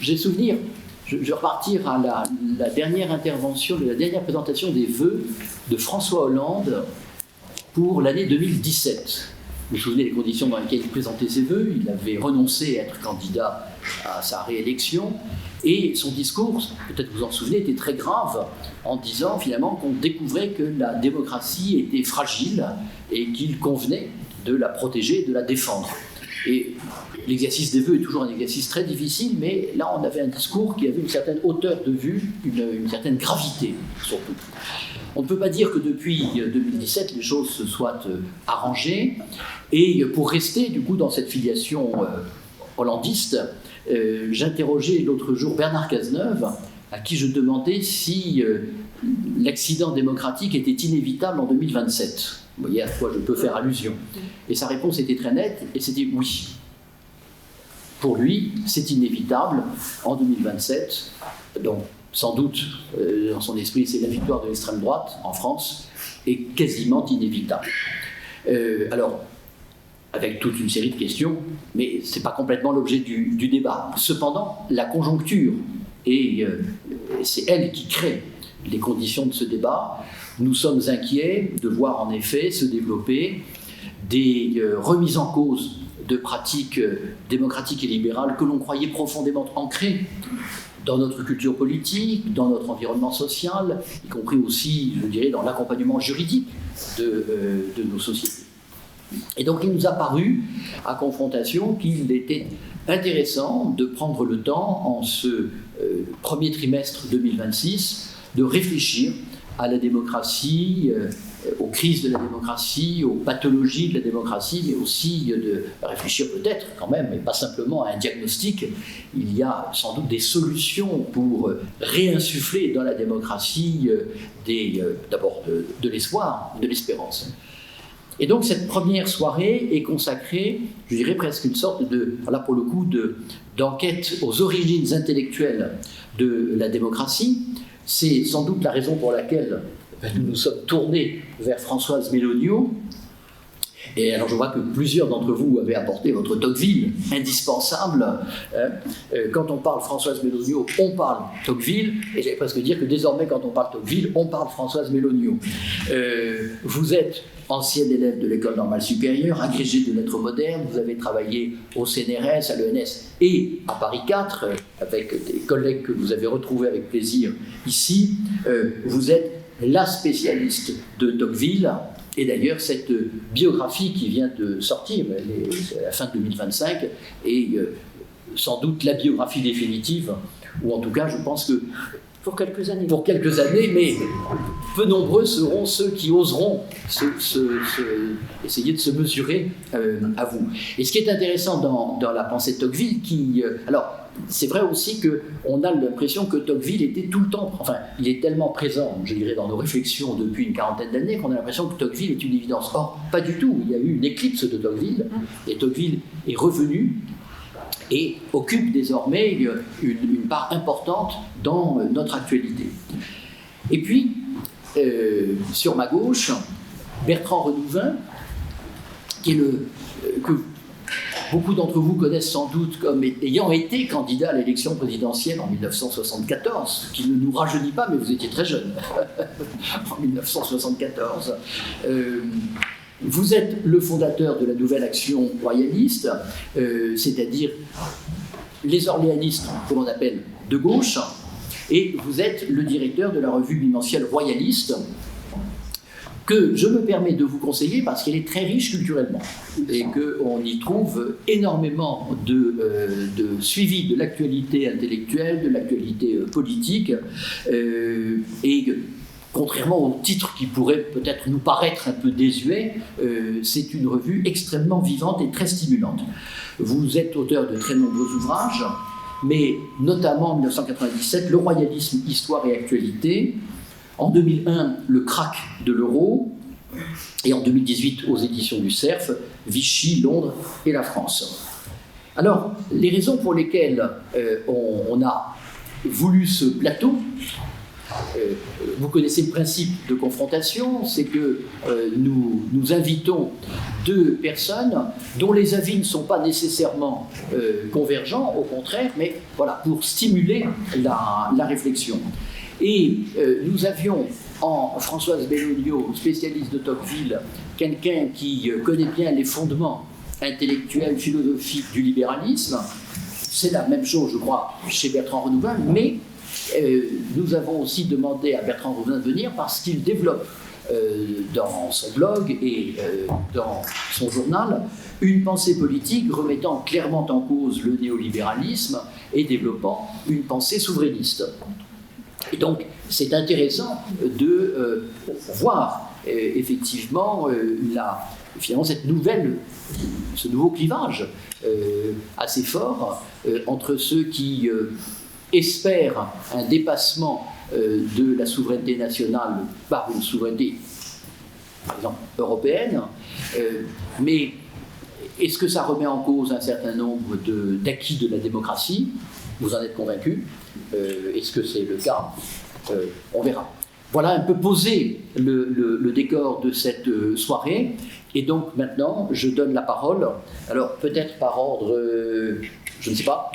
j'ai souvenir, je vais repartir à la dernière intervention, la dernière présentation des vœux de François Hollande pour l'année 2017. Vous vous souvenez des conditions dans lesquelles il présentait ses vœux. Il avait renoncé à être candidat à sa réélection. Et son discours, peut-être vous en souvenez, était très grave en disant finalement qu'on découvrait que la démocratie était fragile et qu'il convenait de la protéger et de la défendre. Et l'exercice des vœux est toujours un exercice très difficile, mais là on avait un discours qui avait une certaine hauteur de vue, une certaine gravité surtout. On ne peut pas dire que depuis 2017 les choses se soient arrangées, et pour rester du coup dans cette filiation hollandiste, j'interrogeais l'autre jour Bernard Cazeneuve, à qui je demandais si l'accident démocratique était inévitable en 2027. Vous voyez à quoi je peux faire allusion. Et sa réponse était très nette, et c'était oui. Pour lui, c'est inévitable en 2027. Donc, sans doute, dans son esprit, c'est la victoire de l'extrême droite en France, est quasiment inévitable. Alors, avec toute une série de questions, mais ce n'est pas complètement l'objet du débat. Cependant, la conjoncture, et c'est elle qui crée les conditions de ce débat, nous sommes inquiets de voir en effet se développer des remises en cause de pratiques démocratiques et libérales que l'on croyait profondément ancrées dans notre culture politique, dans notre environnement social, y compris aussi, je dirais, dans l'accompagnement juridique de nos sociétés. Et donc il nous a paru, à confrontation, qu'il était intéressant de prendre le temps, en ce premier trimestre 2026, de réfléchir à la démocratie, aux crises de la démocratie, aux pathologies de la démocratie, mais aussi de réfléchir peut-être quand même, et pas simplement à un diagnostic. Il y a sans doute des solutions pour réinsuffler dans la démocratie d'abord de l'espoir, de l'espérance. Et donc cette première soirée est consacrée, je dirais presque une sorte de, là pour le coup, d'enquête aux origines intellectuelles de la démocratie. C'est sans doute la raison pour laquelle nous nous sommes tournés vers Françoise Méloniaux. Et alors je vois que plusieurs d'entre vous avez apporté votre Tocqueville, indispensable. Quand on parle Françoise Méloniaux, on parle Tocqueville, et j'allais presque dire que désormais quand on parle Tocqueville, on parle Françoise Méloniaux. Vous êtes ancienne élève de l'École normale supérieure, agrégée de lettres modernes, vous avez travaillé au CNRS, à l'ENS et à Paris 4, avec des collègues que vous avez retrouvés avec plaisir ici. Vous êtes la spécialiste de Tocqueville. Et d'ailleurs, cette biographie qui vient de sortir, à la fin de 2025, est sans doute la biographie définitive, ou en tout cas, je pense que pour quelques années, mais peu nombreux seront ceux qui oseront essayer de se mesurer à vous. Et ce qui est intéressant dans la pensée de Tocqueville, alors, c'est vrai aussi qu'on a l'impression que Tocqueville était tout le temps, enfin, il est tellement présent, je dirais, dans nos réflexions depuis une quarantaine d'années, qu'on a l'impression que Tocqueville est une évidence. Or, pas du tout. Il y a eu une éclipse de Tocqueville, et Tocqueville est revenu et occupe désormais une part importante dans notre actualité. Et puis, sur ma gauche, Bertrand Renouvin, qui est que beaucoup d'entre vous connaissent sans doute comme ayant été candidat à l'élection présidentielle en 1974, ce qui ne nous rajeunit pas, mais vous étiez très jeune en 1974. Vous êtes le fondateur de la Nouvelle Action royaliste, c'est-à-dire les orléanistes que l'on appelle de gauche, et vous êtes le directeur de la revue bimensuelle royaliste, que je me permets de vous conseiller parce qu'elle est très riche culturellement et qu'on y trouve énormément de suivi de l'actualité intellectuelle, de l'actualité politique, et contrairement au titre qui pourrait peut-être nous paraître un peu désuet, c'est une revue extrêmement vivante et très stimulante. Vous êtes auteur de très nombreux ouvrages, mais notamment en 1997, Le royalisme, histoire et actualité. En 2001, Le krach de l'euro. Et en 2018, aux éditions du Cerf, Vichy, Londres et la France. Alors, les raisons pour lesquelles on a voulu ce plateau, Vous connaissez le principe de confrontation, c'est que nous invitons deux personnes dont les avis ne sont pas nécessairement convergents, au contraire, mais voilà, pour stimuler la réflexion. Et nous avions en Françoise Bellonio, spécialiste de Tocqueville, quelqu'un qui connaît bien les fondements intellectuels, philosophiques du libéralisme. C'est la même chose, je crois, chez Bertrand Renouvin, mais nous avons aussi demandé à Bertrand Renouvin de venir parce qu'il développe dans son blog et dans son journal une pensée politique remettant clairement en cause le néolibéralisme et développant une pensée souverainiste. Et donc, c'est intéressant de voir effectivement finalement ce nouveau clivage assez fort entre ceux qui espèrent un dépassement de la souveraineté nationale par une souveraineté, par exemple, européenne, mais est-ce que ça remet en cause un certain nombre d'acquis de la démocratie? Vous en êtes convaincus? Est-ce que c'est le cas? On verra. Voilà un peu posé le décor de cette soirée. Et donc maintenant, je donne la parole. Alors peut-être par ordre, je ne sais pas.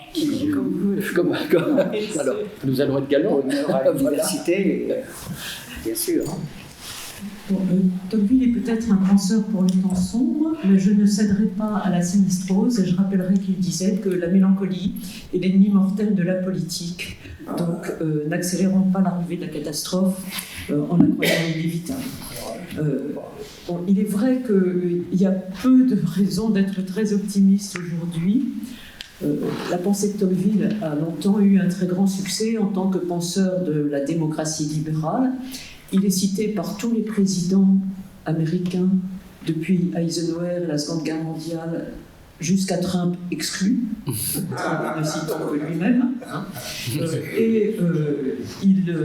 Alors, nous allons être galants. Honneur à l'université, bien sûr. Bon, Tocqueville est peut-être un penseur pour les temps sombres, mais je ne céderai pas à la sinistrose et je rappellerai qu'il disait que la mélancolie est l'ennemi mortel de la politique. Donc, n'accélérons pas l'arrivée de la catastrophe en la croyant inévitable. Il est vrai qu'il y a peu de raisons d'être très optimiste aujourd'hui. La pensée de Tocqueville a longtemps eu un très grand succès en tant que penseur de la démocratie libérale. Il est cité par tous les présidents américains depuis Eisenhower et la Seconde Guerre mondiale jusqu'à Trump exclu, Trump ne citant que lui-même. Et il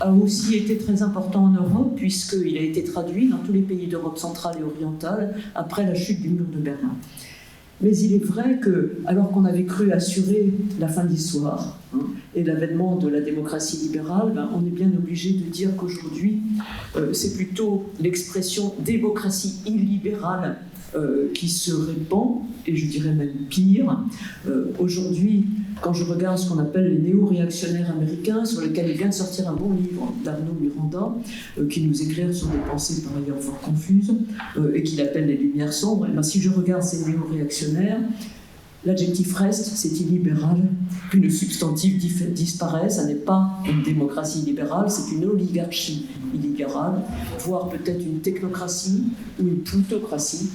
a aussi été très important en Europe puisqu'il a été traduit dans tous les pays d'Europe centrale et orientale après la chute du mur de Berlin. Mais il est vrai que, alors qu'on avait cru assurer la fin de l'histoire et l'avènement de la démocratie libérale, on est bien obligé de dire qu'aujourd'hui, c'est plutôt l'expression démocratie illibérale qui se répand, et je dirais même pire. Aujourd'hui, quand je regarde ce qu'on appelle les néo-réactionnaires américains, sur lesquels il vient de sortir un bon livre d'Arnaud Miranda, qui nous éclaire sur des pensées par ailleurs fort confuses, et qu'il appelle les lumières sombres, et si je regarde ces néo-réactionnaires, l'adjectif reste, c'est illibéral, puis le substantif disparaît, ça n'est pas une démocratie libérale, c'est une oligarchie illibérale, voire peut-être une technocratie ou une plutocratie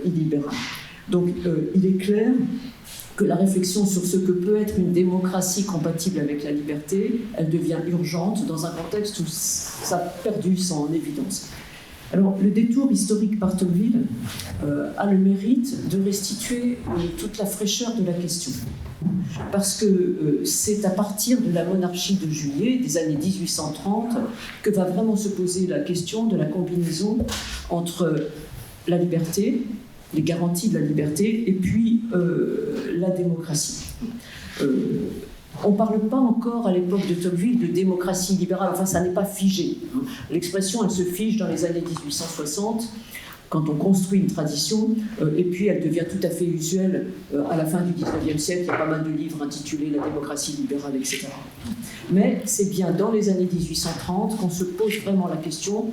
illibérale. Donc il est clair que la réflexion sur ce que peut être une démocratie compatible avec la liberté, elle devient urgente dans un contexte où ça a perdu son évidence. Alors, le détour historique par Tocqueville a le mérite de restituer toute la fraîcheur de la question. Parce que c'est à partir de la monarchie de Juillet, des années 1830, que va vraiment se poser la question de la combinaison entre la liberté, les garanties de la liberté, et puis la démocratie. On ne parle pas encore à l'époque de Tocqueville de démocratie libérale, enfin ça n'est pas figé. L'expression elle se fige dans les années 1860, quand on construit une tradition, et puis elle devient tout à fait usuelle à la fin du XIXe siècle. Il y a pas mal de livres intitulés La démocratie libérale, etc. Mais c'est bien dans les années 1830 qu'on se pose vraiment la question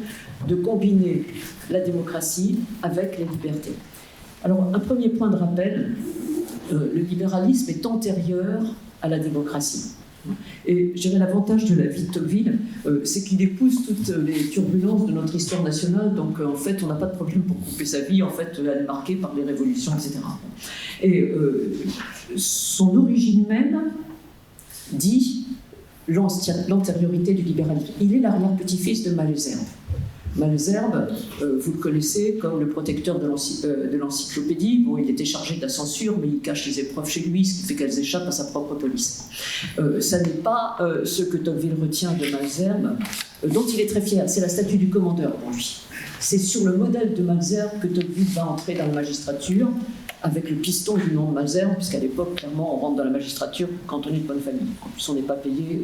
de combiner la démocratie avec les libertés. Alors un premier point de rappel, le libéralisme est antérieur à la démocratie. Et je dirais l'avantage de la vie de Tocqueville, c'est qu'il épouse toutes les turbulences de notre histoire nationale, donc en fait on n'a pas de problème pour couper sa vie, en fait elle est marquée par les révolutions, etc. Et son origine même dit l'antériorité du libéralisme. Il est l'arrière-petit-fils de Malesherbes. Malesherbes, vous le connaissez comme le protecteur de l'encyclopédie. Bon, il était chargé de la censure, mais il cache les épreuves chez lui, ce qui fait qu'elles échappent à sa propre police. Ça n'est pas ce que Tocqueville retient de Malesherbes, dont il est très fier. C'est la statue du commandeur pour lui. C'est sur le modèle de Malesherbes que Tocqueville va entrer dans la magistrature. avec le piston du nom de Malesherbes, puisqu'à l'époque, clairement, on rentre dans la magistrature quand on est de bonne famille. En plus, on n'est pas payé,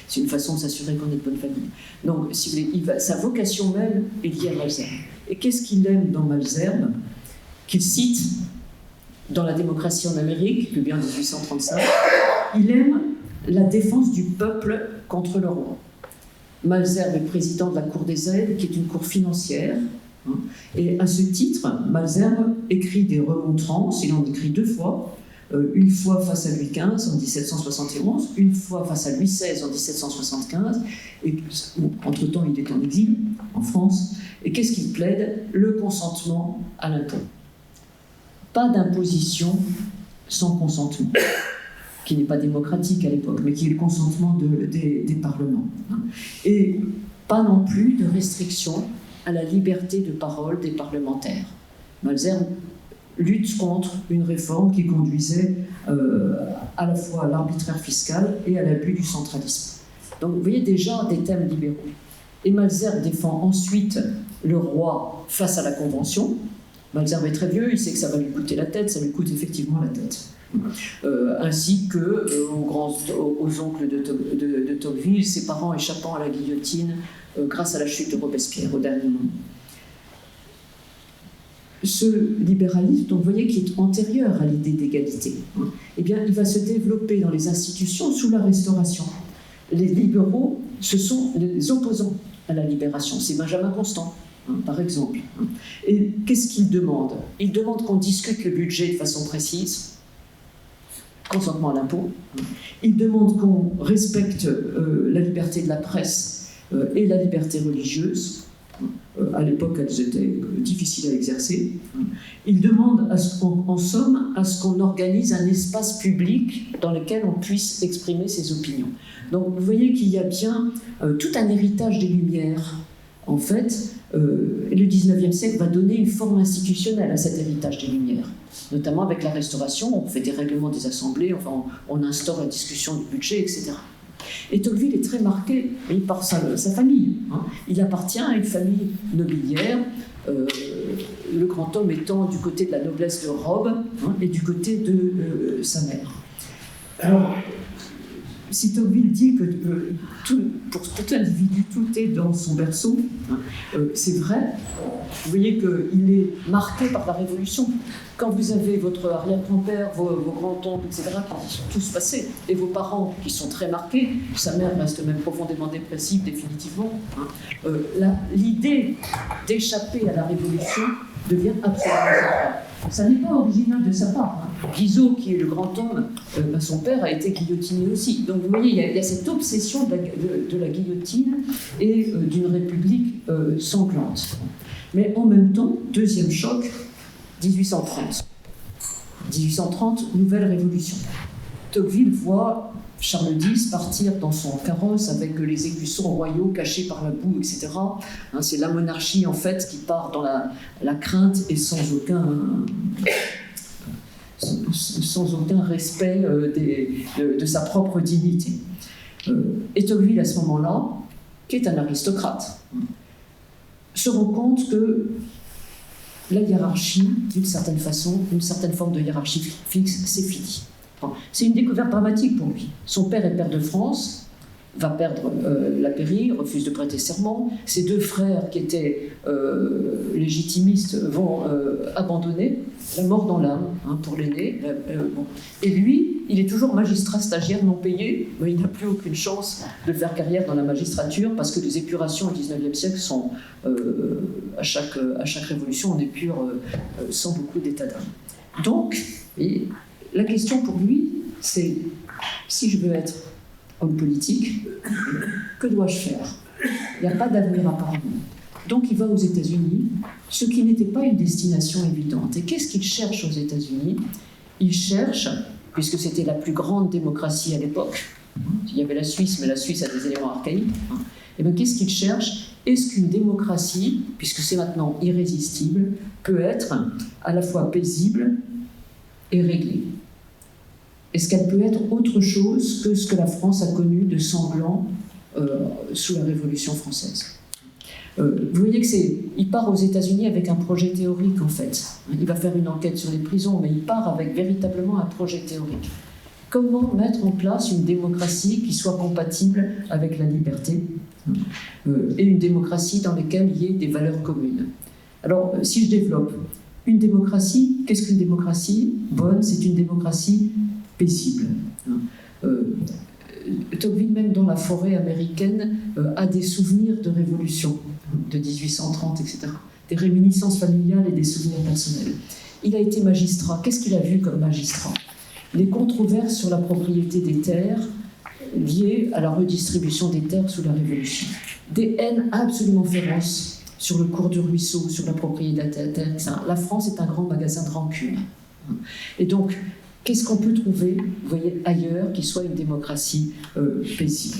c'est une façon de s'assurer qu'on est de bonne famille. Donc, si vous voulez, sa vocation même est liée à Malesherbes. Et qu'est-ce qu'il aime dans Malesherbes, qu'il cite dans La démocratie en Amérique, publié en 1835? Il aime la défense du peuple contre le roi. Malesherbes est président de la Cour des aides, qui est une cour financière. Et à ce titre, Malesherbes écrit des remontrances, il en écrit 2 fois, une fois face à Louis XV en 1771, une fois face à Louis XVI en 1775, et entre-temps il est en exil en France, et qu'est-ce qu'il plaide? Le consentement à l'impôt. Pas d'imposition sans consentement, qui n'est pas démocratique à l'époque, mais qui est le consentement des parlements. Et pas non plus de restriction à la liberté de parole des parlementaires. Malesherbes lutte contre une réforme qui conduisait à la fois à l'arbitraire fiscal et à l'abus du centralisme. Donc vous voyez déjà des thèmes libéraux. Et Malesherbes défend ensuite le roi face à la Convention. Malesherbes est très vieux, il sait que ça va lui coûter la tête, ça lui coûte effectivement la tête. Ainsi que aux oncles de Tocqueville, ses parents échappant à la guillotine grâce à la chute de Robespierre au dernier moment. Ce libéralisme, donc vous voyez, qui est antérieur à l'idée d'égalité, eh bien, il va se développer dans les institutions sous la Restauration. Les libéraux, ce sont les opposants à la libération. C'est Benjamin Constant, par exemple. Et qu'est-ce qu'il demande? Il demande qu'on discute le budget de façon précise, consentement à l'impôt. Il demande qu'on respecte la liberté de la presse et la liberté religieuse. À l'époque, elles étaient difficiles à exercer. Il demande, en somme, à ce qu'on organise un espace public dans lequel on puisse exprimer ses opinions. Donc, vous voyez qu'il y a bien tout un héritage des Lumières. En fait, le XIXe siècle va donner une forme institutionnelle à cet héritage des Lumières, notamment avec la Restauration. On fait des règlements des assemblées, enfin, on instaure la discussion du budget, etc. Et Tocqueville est très marqué par sa famille. Il appartient à une famille nobiliaire, le grand homme étant du côté de la noblesse de robe et du côté de sa mère. Alors, si Tocqueville dit que pour tout individu, tout est dans son berceau, c'est vrai. Vous voyez qu'il est marqué par la Révolution. Quand vous avez votre arrière-grand-père, vos grands-oncles, etc., qui sont tous passés, et vos parents qui sont très marqués, sa mère reste même profondément dépressive, définitivement, l'idée d'échapper à la Révolution devient absolument centrale. Ça n'est pas original de sa part. Guizot, qui est le grand homme, son père a été guillotiné aussi. Donc vous voyez, il y a cette obsession de la guillotine et d'une république sanglante. Mais en même temps, deuxième choc, 1830. 1830, nouvelle révolution. Tocqueville voit Charles X partir dans son carrosse avec les écussons royaux cachés par la boue, etc. C'est la monarchie, en fait, qui part dans la crainte et sans aucun respect de sa propre dignité. Et Tocqueville, à ce moment-là, qui est un aristocrate, se rend compte que la hiérarchie, d'une certaine façon, une certaine forme de hiérarchie fixe, c'est fini. C'est une découverte dramatique pour lui. Son père est pair de France, va perdre la pairie, refuse de prêter serment. Ses 2 frères, qui étaient légitimistes, vont abandonner. La mort dans l'âme, pour l'aîné. Bon. Et lui, il est toujours magistrat stagiaire non payé, mais il n'a plus aucune chance de faire carrière dans la magistrature parce que les épurations au XIXe siècle sont, à chaque révolution, on épure sans beaucoup d'état d'âme. Donc, la question pour lui, c'est si je veux être homme politique, que dois-je faire? Il n'y a pas d'avenir apparemment. Donc il va aux États-Unis, ce qui n'était pas une destination évidente. Et qu'est-ce qu'il cherche aux États-Unis? Il cherche, puisque c'était la plus grande démocratie à l'époque, il y avait la Suisse, mais la Suisse a des éléments archaïques, et bien qu'est-ce qu'il cherche? Est-ce qu'une démocratie, puisque c'est maintenant irrésistible, peut être à la fois paisible et réglée? Est-ce qu'elle peut être autre chose que ce que la France a connu de sanglant sous la Révolution française? Vous voyez il part aux États-Unis avec un projet théorique en fait. Il va faire une enquête sur les prisons, mais il part avec véritablement un projet théorique. Comment mettre en place une démocratie qui soit compatible avec la liberté et une démocratie dans laquelle il y ait des valeurs communes. Alors, si je développe une démocratie, qu'est-ce qu'une démocratie bonne? C'est une démocratie paisible. Tocqueville, même dans la forêt américaine, a des souvenirs de révolution de 1830, etc. Des réminiscences familiales et des souvenirs personnels. Il a été magistrat. Qu'est-ce qu'il a vu comme magistrat? Les controverses sur la propriété des terres liées à la redistribution des terres sous la Révolution. Des haines absolument féroces sur le cours du ruisseau, sur la propriété des terres, etc. La France est un grand magasin de rancune. Et donc, qu'est-ce qu'on peut trouver, vous voyez, ailleurs, qui soit une démocratie paisible?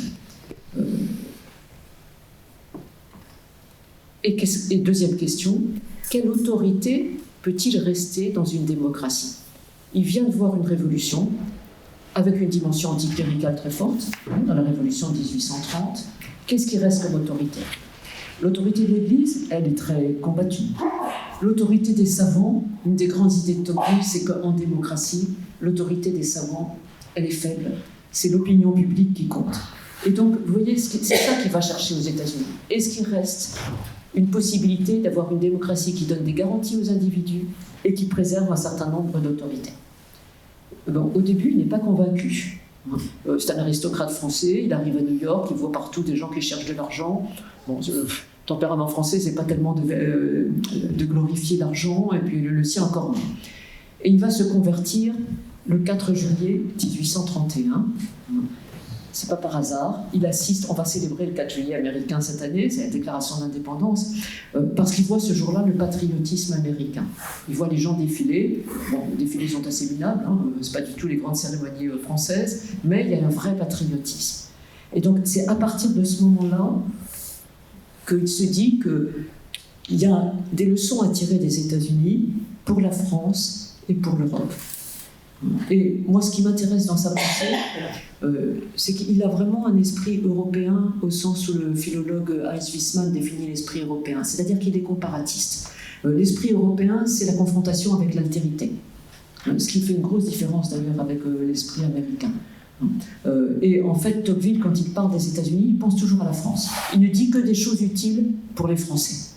Et deuxième question, quelle autorité peut-il rester dans une démocratie? Il vient de voir une révolution avec une dimension anticléricale très forte, dans la révolution de 1830. Qu'est-ce qui reste comme autorité? L'autorité de l'Église, elle est très combattue. L'autorité des savants, une des grandes idées de Tocqueville, c'est qu'en démocratie, l'autorité des savants, elle est faible. C'est l'opinion publique qui compte. Et donc, vous voyez, c'est ça qu'il va chercher aux États-Unis. Est-ce qu'il reste une possibilité d'avoir une démocratie qui donne des garanties aux individus et qui préserve un certain nombre d'autorités? Bon, au début, il n'est pas convaincu. C'est un aristocrate français, il arrive à New York, il voit partout des gens qui cherchent de l'argent. Bon, le tempérament français, c'est pas tellement de glorifier l'argent, et puis le sien encore moins. Et il va se convertir le 4 juillet 1831. C'est pas par hasard. Il assiste, on va célébrer le 4 juillet américain cette année, c'est la déclaration d'indépendance, parce qu'il voit ce jour-là le patriotisme américain. Il voit les gens défiler. Bon, les défilés sont assez minables, c'est pas du tout les grandes cérémonies françaises, mais il y a un vrai patriotisme. Et donc, c'est à partir de ce moment-là qu'il se dit qu'il y a des leçons à tirer des États-Unis pour la France et pour l'Europe. Et moi, ce qui m'intéresse dans sa pensée, c'est qu'il a vraiment un esprit européen au sens où le philologue Heinz Wiesmann définit l'esprit européen, c'est-à-dire qu'il est comparatiste. L'esprit européen, c'est la confrontation avec l'altérité, ce qui fait une grosse différence d'ailleurs avec l'esprit américain. Et en fait, Tocqueville, quand il parle des États-Unis, il pense toujours à la France. Il ne dit que des choses utiles pour les Français.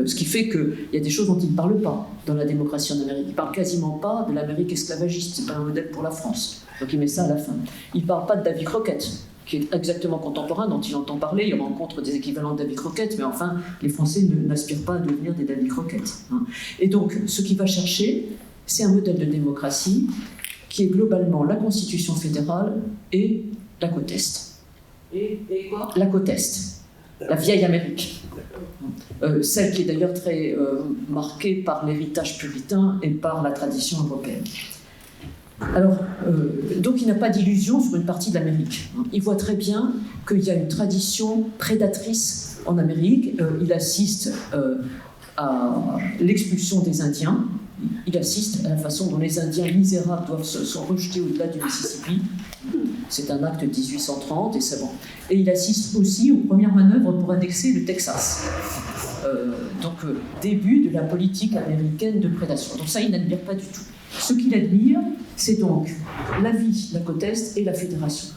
Ce qui fait qu'il y a des choses dont il ne parle pas dans la démocratie en Amérique. Il ne parle quasiment pas de l'Amérique esclavagiste, ce n'est pas un modèle pour la France. Donc il met ça à la fin. Il ne parle pas de Davy Crockett, qui est exactement contemporain, dont il entend parler, il rencontre des équivalents de Davy Crockett, mais enfin, les Français n'aspirent pas à devenir des Davy Crockett. Et donc, ce qu'il va chercher, c'est un modèle de démocratie qui est globalement la Constitution fédérale et la côte Est. Et quoi ? La côte Est. La vieille Amérique, celle qui est d'ailleurs très marquée par l'héritage puritain et par la tradition européenne. Alors, donc il n'a pas d'illusion sur une partie de l'Amérique. Il voit très bien qu'il y a une tradition prédatrice en Amérique. Il assiste à l'expulsion des Indiens. Il assiste à la façon dont les Indiens misérables sont rejetés au-delà du Mississippi. C'est un acte de 1830 et c'est bon. Et il assiste aussi aux premières manœuvres pour annexer le Texas. Début de la politique américaine de prédation. Donc ça, il n'admire pas du tout. Ce qu'il admire, c'est donc la vie, la côte Est et la fédération.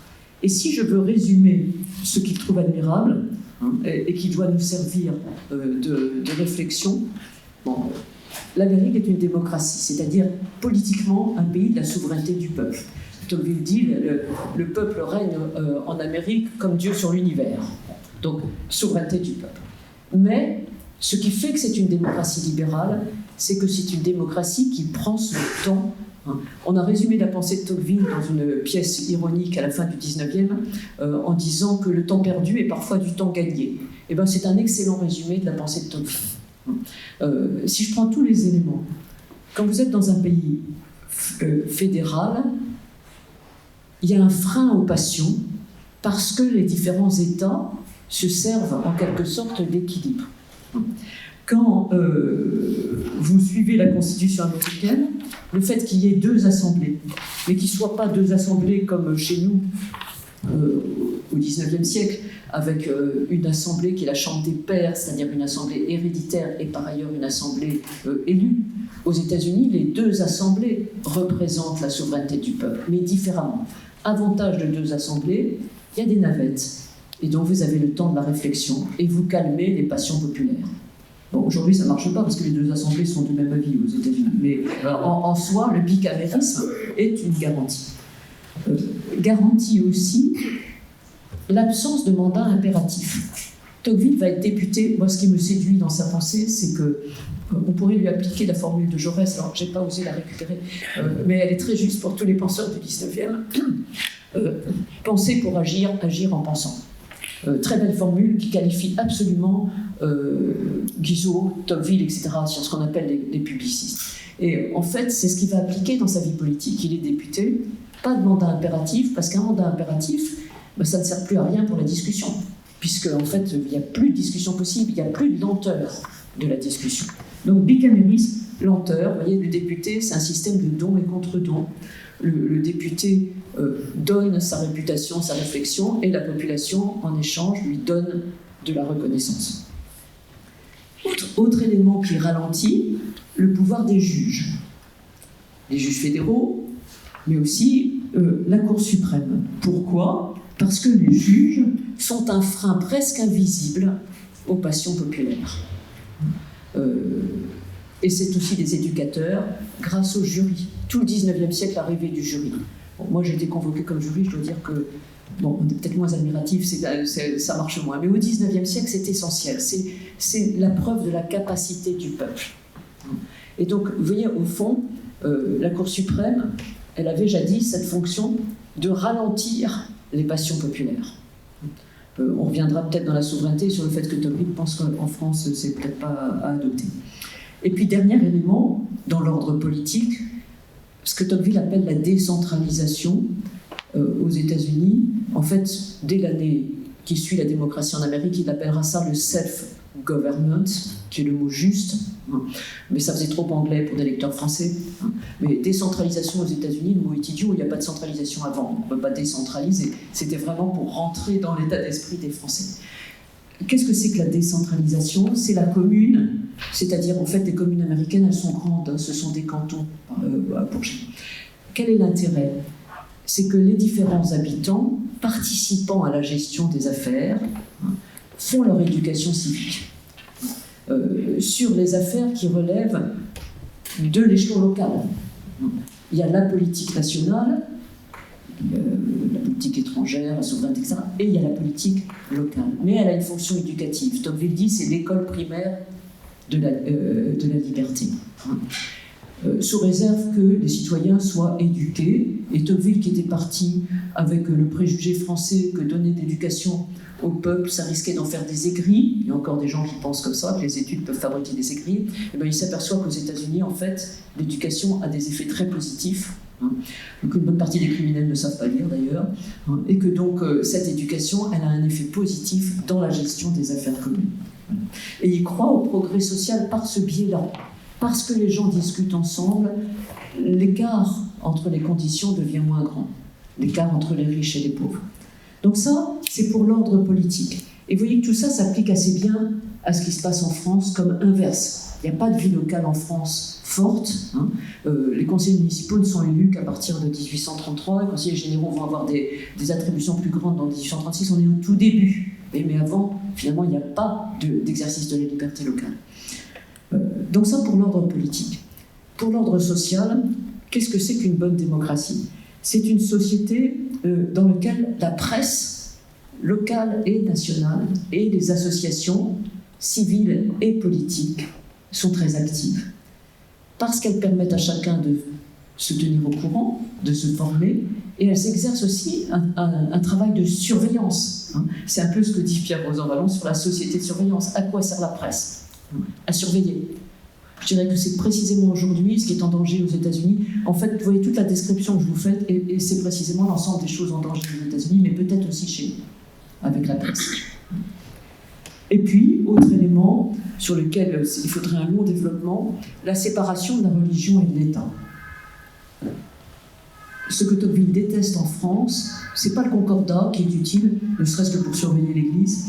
Et si je veux résumer ce qu'il trouve admirable et qui doit nous servir de réflexion, l'Amérique est une démocratie, c'est-à-dire politiquement un pays de la souveraineté du peuple. Tocqueville dit le peuple règne en Amérique comme Dieu sur l'univers. Donc, souveraineté du peuple. Mais ce qui fait que c'est une démocratie libérale, c'est que c'est une démocratie qui prend son temps. On a résumé la pensée de Tocqueville dans une pièce ironique à la fin du 19e en disant que le temps perdu est parfois du temps gagné. Et ben, c'est un excellent résumé de la pensée de Tocqueville. Si je prends tous les éléments, quand vous êtes dans un pays fédéral, il y a un frein aux passions parce que les différents États se servent en quelque sorte d'équilibre. Quand vous suivez la Constitution américaine, le fait qu'il y ait deux assemblées, mais qu'il ne soient pas deux assemblées comme chez nous au XIXe siècle, avec une assemblée qui est la Chambre des pairs, c'est-à-dire une assemblée héréditaire et par ailleurs une assemblée élue. Aux États-Unis, les deux assemblées représentent la souveraineté du peuple, mais différemment. Avantage de deux assemblées, il y a des navettes. Et donc vous avez le temps de la réflexion et vous calmez les passions populaires. Bon, aujourd'hui ça ne marche pas parce que les deux assemblées sont du même avis aux États-Unis, mais en soi, le bicamérisme est une garantie. Garantie aussi l'absence de mandat impératif. Tocqueville va être député. Moi, ce qui me séduit dans sa pensée, c'est qu'on pourrait lui appliquer la formule de Jaurès. Alors, je n'ai pas osé la récupérer, mais elle est très juste pour tous les penseurs du 19e. Penser pour agir, agir en pensant. Très belle formule qui qualifie absolument Guizot, Tocqueville, etc., sur ce qu'on appelle les publicistes. Et en fait, c'est ce qu'il va appliquer dans sa vie politique. Il est député, pas de mandat impératif, parce qu'un mandat impératif, ça ne sert plus à rien pour la discussion, puisque en fait, il n'y a plus de discussion possible, il n'y a plus de lenteur de la discussion. Donc, bicamérisme, lenteur, vous voyez, le député, c'est un système de don et contre-don. Le député donne sa réputation, sa réflexion, et la population, en échange, lui donne de la reconnaissance. Autre élément qui ralentit, le pouvoir des juges. Les juges fédéraux, mais aussi la Cour suprême. Pourquoi ? Parce que les juges sont un frein presque invisible aux passions populaires. Et c'est aussi des éducateurs grâce au jury. Tout le 19e siècle, l'arrivée du jury. Bon, moi, j'ai été convoquée comme jury, je dois dire que, bon, on est peut-être moins admiratif, ça marche moins. Mais au 19e siècle, c'est essentiel. C'est la preuve de la capacité du peuple. Et donc, vous voyez, au fond, la Cour suprême, elle avait jadis cette fonction de ralentir les passions populaires. On reviendra peut-être dans la souveraineté sur le fait que Tocqueville pense qu'en France, c'est peut-être pas à adopter. Et puis, dernier élément, dans l'ordre politique, ce que Tocqueville appelle la décentralisation aux États-Unis. En fait, dès l'année qui suit la démocratie en Amérique, il appellera ça le self-government, qui est le mot juste, mais ça faisait trop anglais pour des lecteurs français. Mais décentralisation aux États-Unis, le mot est idiot, il n'y a pas de centralisation avant, on ne peut pas décentraliser. C'était vraiment pour rentrer dans l'état d'esprit des Français. Qu'est-ce que c'est que la décentralisation ? C'est la commune, c'est-à-dire en fait les communes américaines, elles sont grandes, hein, ce sont des cantons pour chaque. Quel est l'intérêt ? C'est que les différents habitants, participant à la gestion des affaires, font leur éducation civique sur les affaires qui relèvent de l'échelon local. Il y a la politique nationale, la politique étrangère, la souveraineté, etc. Et il y a la politique locale. Mais elle a une fonction éducative. Tocqueville dit c'est l'école primaire de la liberté. Sous réserve que les citoyens soient éduqués. Et Tocqueville, qui était parti avec le préjugé français que donner d'éducation au peuple, ça risquait d'en faire des aigris. Il y a encore des gens qui pensent comme ça, que les études peuvent fabriquer des aigris. Et bien, il s'aperçoit qu'aux États-Unis, en fait, l'éducation a des effets très positifs. Que une bonne partie des criminels ne savent pas lire d'ailleurs, et que donc cette éducation, elle a un effet positif dans la gestion des affaires communes. Et il croit au progrès social par ce biais-là. Parce que les gens discutent ensemble, l'écart entre les conditions devient moins grand. L'écart entre les riches et les pauvres. Donc ça, c'est pour l'ordre politique. Et vous voyez que tout ça s'applique assez bien à ce qui se passe en France comme inverse. Il n'y a pas de vie locale en France forte. Les conseillers municipaux ne sont élus qu'à partir de 1833. Les conseillers généraux vont avoir des attributions plus grandes dans 1836. On est au tout début. Mais avant, finalement, il n'y a pas d'exercice de la liberté locale. Donc ça pour l'ordre politique. Pour l'ordre social, qu'est-ce que c'est qu'une bonne démocratie ? C'est une société dans laquelle la presse locale et nationale et les associations civiles et politiques sont très actives. Parce qu'elles permettent à chacun de se tenir au courant, de se former, et elles exercent aussi un travail de surveillance. C'est un peu ce que dit Pierre Rosanvallon sur la société de surveillance. À quoi sert la presse ? À surveiller. Je dirais que c'est précisément aujourd'hui ce qui est en danger aux États-Unis. En fait, vous voyez toute la description que je vous fais, et c'est précisément l'ensemble des choses en danger aux États-Unis, mais peut-être aussi chez nous, avec la presse. Et puis, autre élément sur lequel il faudrait un long développement, la séparation de la religion et de l'État. ce que Tocqueville déteste en France, c'est pas le concordat qui est utile, ne serait-ce que pour surveiller l'Église,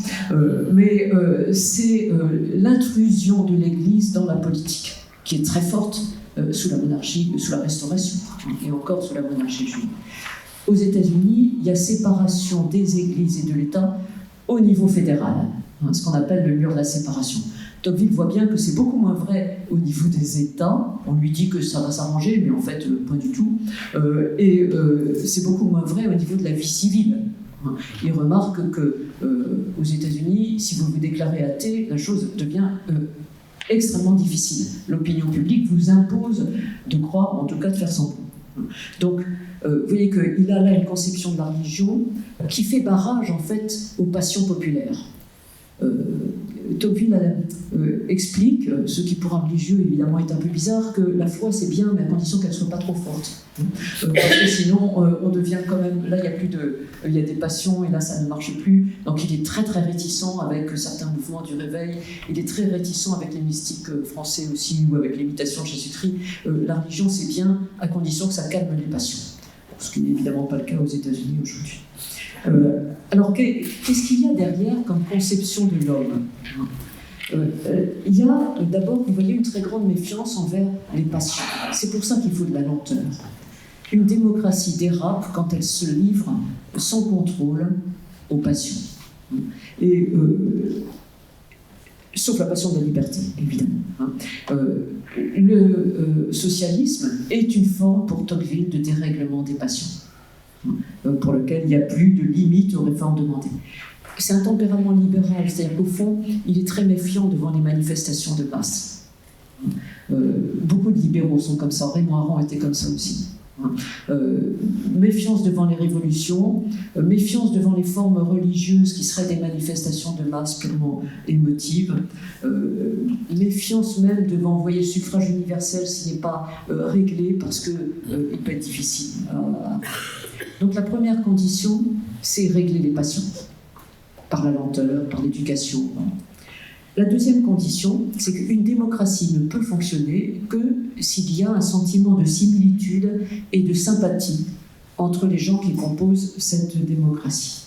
mais c'est l'intrusion de l'Église dans la politique, qui est très forte sous la monarchie, sous la Restauration, et encore sous la monarchie juive. Aux États-Unis, il y a séparation des Églises et de l'État au niveau fédéral, ce qu'on appelle le mur de la séparation. Tocqueville voit bien que c'est beaucoup moins vrai au niveau des États. On lui dit que ça va s'arranger, mais en fait, pas du tout. Et c'est beaucoup moins vrai au niveau de la vie civile. Il remarque que aux États-Unis, si vous vous déclarez athée, la chose devient extrêmement difficile. L'opinion publique vous impose de croire, en tout cas de faire semblant. Donc, vous voyez qu'il a là une conception de la religion qui fait barrage, en fait, aux passions populaires. Tocqueville explique, ce qui pour un religieux évidemment est un peu bizarre, que la foi c'est bien, mais à condition qu'elle ne soit pas trop forte. Parce que sinon on devient quand même, là il y a des passions et là ça ne marche plus. Donc il est très très réticent avec certains mouvements du réveil, il est très réticent avec les mystiques français aussi, ou avec l'imitation de Jésus-Christ. La religion c'est bien à condition que ça calme les passions. Ce qui n'est évidemment pas le cas aux États-Unis aujourd'hui. Alors, qu'est-ce qu'il y a derrière comme conception de l'homme ? Il y a d'abord, vous voyez, une très grande méfiance envers les passions. C'est pour ça qu'il faut de la lenteur. Une démocratie dérape quand elle se livre sans contrôle aux passions. Et, sauf la passion de la liberté, évidemment. Le socialisme est une forme, pour Tocqueville, de dérèglement des passions, pour lequel il n'y a plus de limite aux réformes demandées. C'est un tempérament libéral, c'est-à-dire qu'au fond, il est très méfiant devant les manifestations de masse. Beaucoup de libéraux sont comme ça, Raymond Aron était comme ça aussi. Méfiance devant les révolutions, méfiance devant les formes religieuses qui seraient des manifestations de masse purement émotives, méfiance même devant, vous voyez, le suffrage universel s'il n'est pas réglé parce qu'il peut être difficile. Donc la première condition, c'est régler les passions, par la lenteur, par l'éducation. La deuxième condition, c'est qu'une démocratie ne peut fonctionner que s'il y a un sentiment de similitude et de sympathie entre les gens qui composent cette démocratie.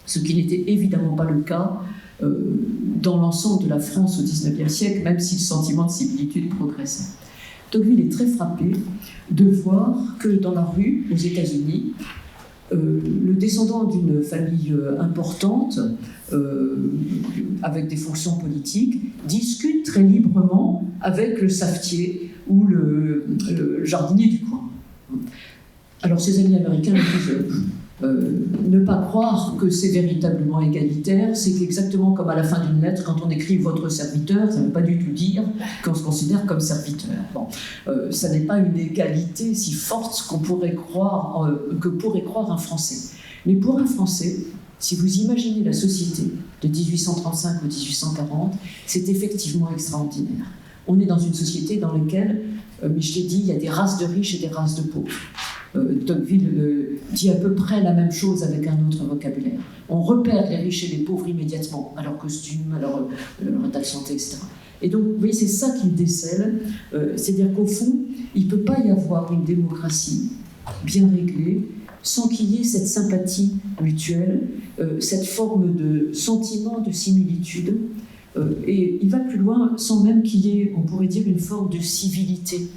Ce qui n'était évidemment pas le cas dans l'ensemble de la France au XIXe siècle, même si le sentiment de similitude progressait. Tocqueville est très frappé de voir que dans la rue, aux États-Unis, le descendant d'une famille importante, avec des fonctions politiques, discute très librement avec le savetier ou le jardinier du coin. Alors ses amis américains lui disent ne pas croire que c'est véritablement égalitaire, c'est exactement comme à la fin d'une lettre, quand on écrit « votre serviteur », ça ne veut pas du tout dire qu'on se considère comme serviteur. Bon, ça n'est pas une égalité si forte qu'on pourrait croire, que pourrait croire un Français. Mais pour un Français, si vous imaginez la société de 1835 ou 1840, c'est effectivement extraordinaire. On est dans une société dans laquelle, Michelet dit, il y a des races de riches et des races de pauvres. Tocqueville dit à peu près la même chose avec un autre vocabulaire. On repère les riches et les pauvres immédiatement, à leur costume, à leur état de santé, etc. Et donc, vous voyez, c'est ça qu'il décèle. C'est-à-dire qu'au fond, il ne peut pas y avoir une démocratie bien réglée sans qu'il y ait cette sympathie mutuelle, cette forme de sentiment de similitude. Et il va plus loin sans même qu'il y ait, on pourrait dire, une forme de civilité,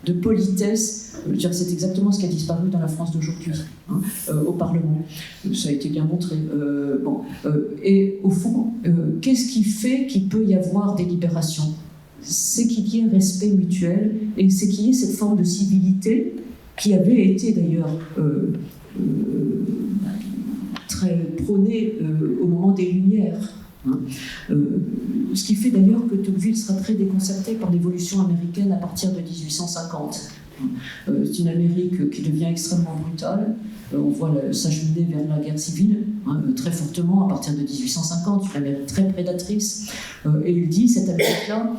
de politesse. C'est exactement ce qui a disparu dans la France d'aujourd'hui, au Parlement. Ça a été bien montré. Et au fond, qu'est-ce qui fait qu'il peut y avoir des libérations ? C'est qu'il y ait un respect mutuel et c'est qu'il y ait cette forme de civilité qui avait été d'ailleurs très prônée au moment des Lumières. Ce qui fait d'ailleurs que Tocqueville sera très déconcerté par l'évolution américaine à partir de 1850. C'est une Amérique qui devient extrêmement brutale. On voit s'acheminer vers la guerre civile très fortement à partir de 1850, une Amérique très prédatrice. Et il dit, cette Amérique-là,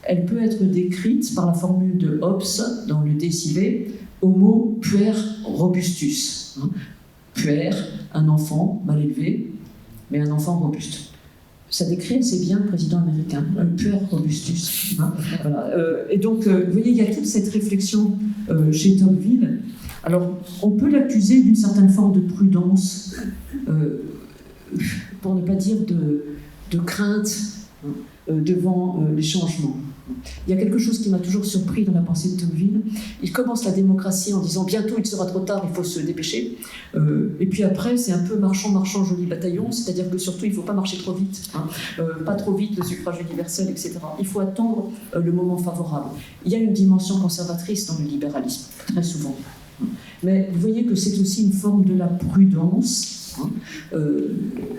elle peut être décrite par la formule de Hobbes dans le Décivé, homo puer robustus. Puer, un enfant mal élevé, mais un enfant robuste. Ça décrit assez bien le président américain, Puer Robustus. Hein, voilà. Et donc, vous voyez, il y a toute cette réflexion chez Tocqueville. Alors, on peut l'accuser d'une certaine forme de prudence, pour ne pas dire de crainte devant les changements. Il y a quelque chose qui m'a toujours surpris dans la pensée de Tocqueville. Il commence la démocratie en disant « bientôt il sera trop tard, il faut se dépêcher ». Et puis après, c'est un peu marchand, joli bataillon, c'est-à-dire que surtout, il ne faut pas marcher trop vite, hein, pas trop vite, le suffrage universel, etc. Il faut attendre le moment favorable. Il y a une dimension conservatrice dans le libéralisme, très souvent. Mais vous voyez que c'est aussi une forme de la prudence, hein,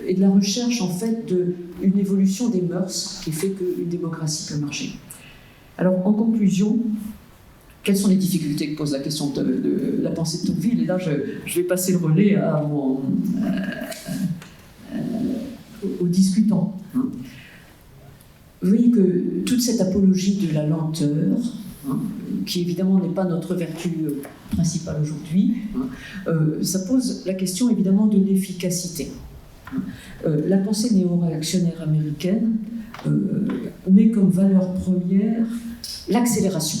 et de la recherche, en fait, d'une évolution des mœurs qui fait qu'une démocratie peut marcher. Alors, en conclusion, quelles sont les difficultés que pose la question de la pensée de Tocqueville? Et là, je vais passer le relais aux discutants. Hein. Vous voyez que toute cette apologie de la lenteur, hein, qui évidemment n'est pas notre vertu principale aujourd'hui, hein, ça pose la question évidemment de l'efficacité. La pensée néo-réactionnaire américaine met comme valeur première l'accélération.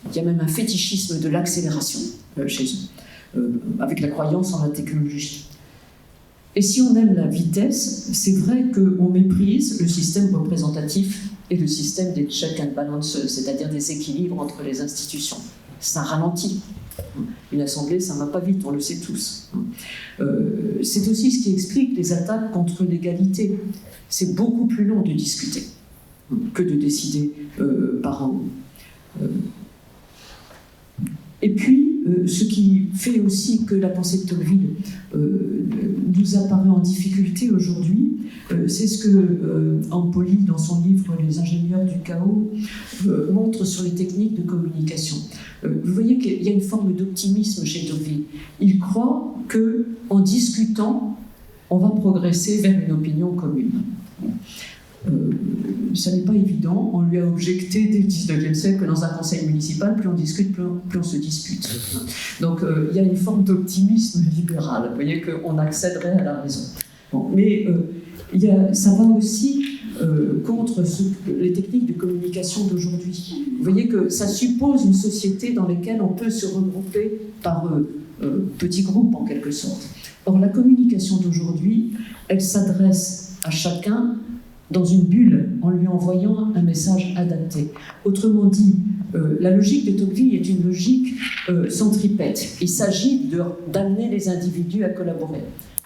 Il y a même un fétichisme de l'accélération chez eux, avec la croyance en la technologie. Et si on aime la vitesse, c'est vrai qu'on méprise le système représentatif et le système des check and balances, c'est-à-dire des équilibres entre les institutions. Ça ralentit. Une assemblée, ça ne va pas vite, on le sait tous. C'est aussi ce qui explique les attaques contre l'égalité. C'est beaucoup plus long de discuter que de décider par un mot. Et puis, ce qui fait aussi que la pensée de Tocqueville nous apparaît en difficulté aujourd'hui, c'est ce que Ampoli, dans son livre « Les ingénieurs du chaos », montre sur les techniques de communication. Vous voyez qu'il y a une forme d'optimisme chez Tocqueville. Il croit qu'en discutant, on va progresser vers une opinion commune. Ça n'est pas évident. On lui a objecté dès le 19e siècle que dans un conseil municipal, plus on discute, plus on se dispute. Donc il y a une forme d'optimisme libéral. Vous voyez qu'on accéderait à la raison. Bon, mais ça va aussi contre les techniques de communication d'aujourd'hui. Vous voyez que ça suppose une société dans laquelle on peut se regrouper par petits groupes, en quelque sorte. Or, la communication d'aujourd'hui, elle s'adresse à chacun dans une bulle, en lui envoyant un message adapté. Autrement dit, la logique de Tocqueville est une logique centripète. Il s'agit d'amener les individus à collaborer.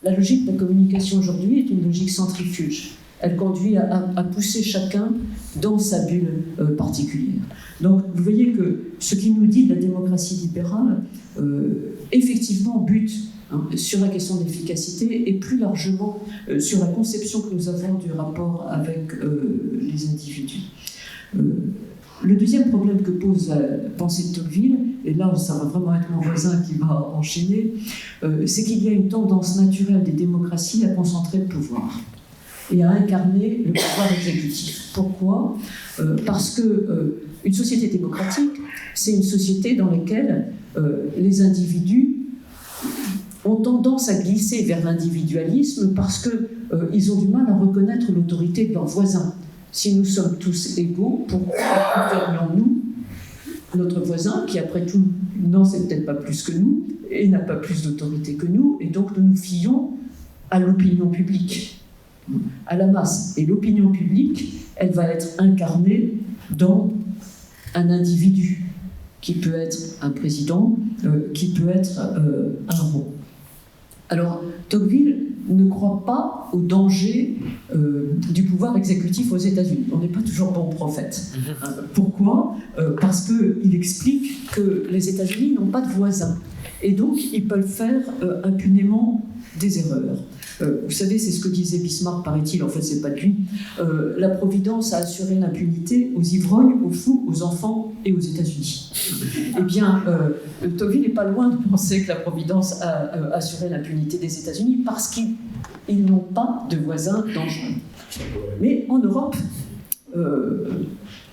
La logique de la communication aujourd'hui est une logique centrifuge. Elle conduit à pousser chacun dans sa bulle particulière. Donc, vous voyez que ce qui nous dit de la démocratie libérale, effectivement, bute sur la question de l'efficacité et plus largement sur la conception que nous avons du rapport avec les individus. Le deuxième problème que pose la pensée de Tocqueville, et là ça va vraiment être mon voisin qui va enchaîner, c'est qu'il y a une tendance naturelle des démocraties à concentrer le pouvoir et à incarner le pouvoir exécutif. Pourquoi ? Parce que une société démocratique, c'est une société dans laquelle les individus ont tendance à glisser vers l'individualisme parce qu'ils ont du mal à reconnaître l'autorité de leurs voisins. Si nous sommes tous égaux, pourquoi écouterions-nous notre voisin, qui après tout n'en sait peut-être pas plus que nous, et n'a pas plus d'autorité que nous, et donc nous nous fions à l'opinion publique, à la masse. Et l'opinion publique, elle va être incarnée dans un individu, qui peut être un président, qui peut être un roi. Alors, Tocqueville ne croit pas au danger du pouvoir exécutif aux États-Unis. On n'est pas toujours bon prophète. Pourquoi ? Parce qu'il explique que les États-Unis n'ont pas de voisins. Et donc, ils peuvent faire impunément des erreurs. Vous savez, c'est ce que disait Bismarck, paraît-il, en fait, c'est pas de lui. La Providence a assuré l'impunité aux ivrognes, aux fous, aux enfants et aux États-Unis. Eh bien, Tocqueville n'est pas loin de penser que la Providence a assuré l'impunité des États-Unis parce qu'ils n'ont pas de voisins dangereux. Mais en Europe,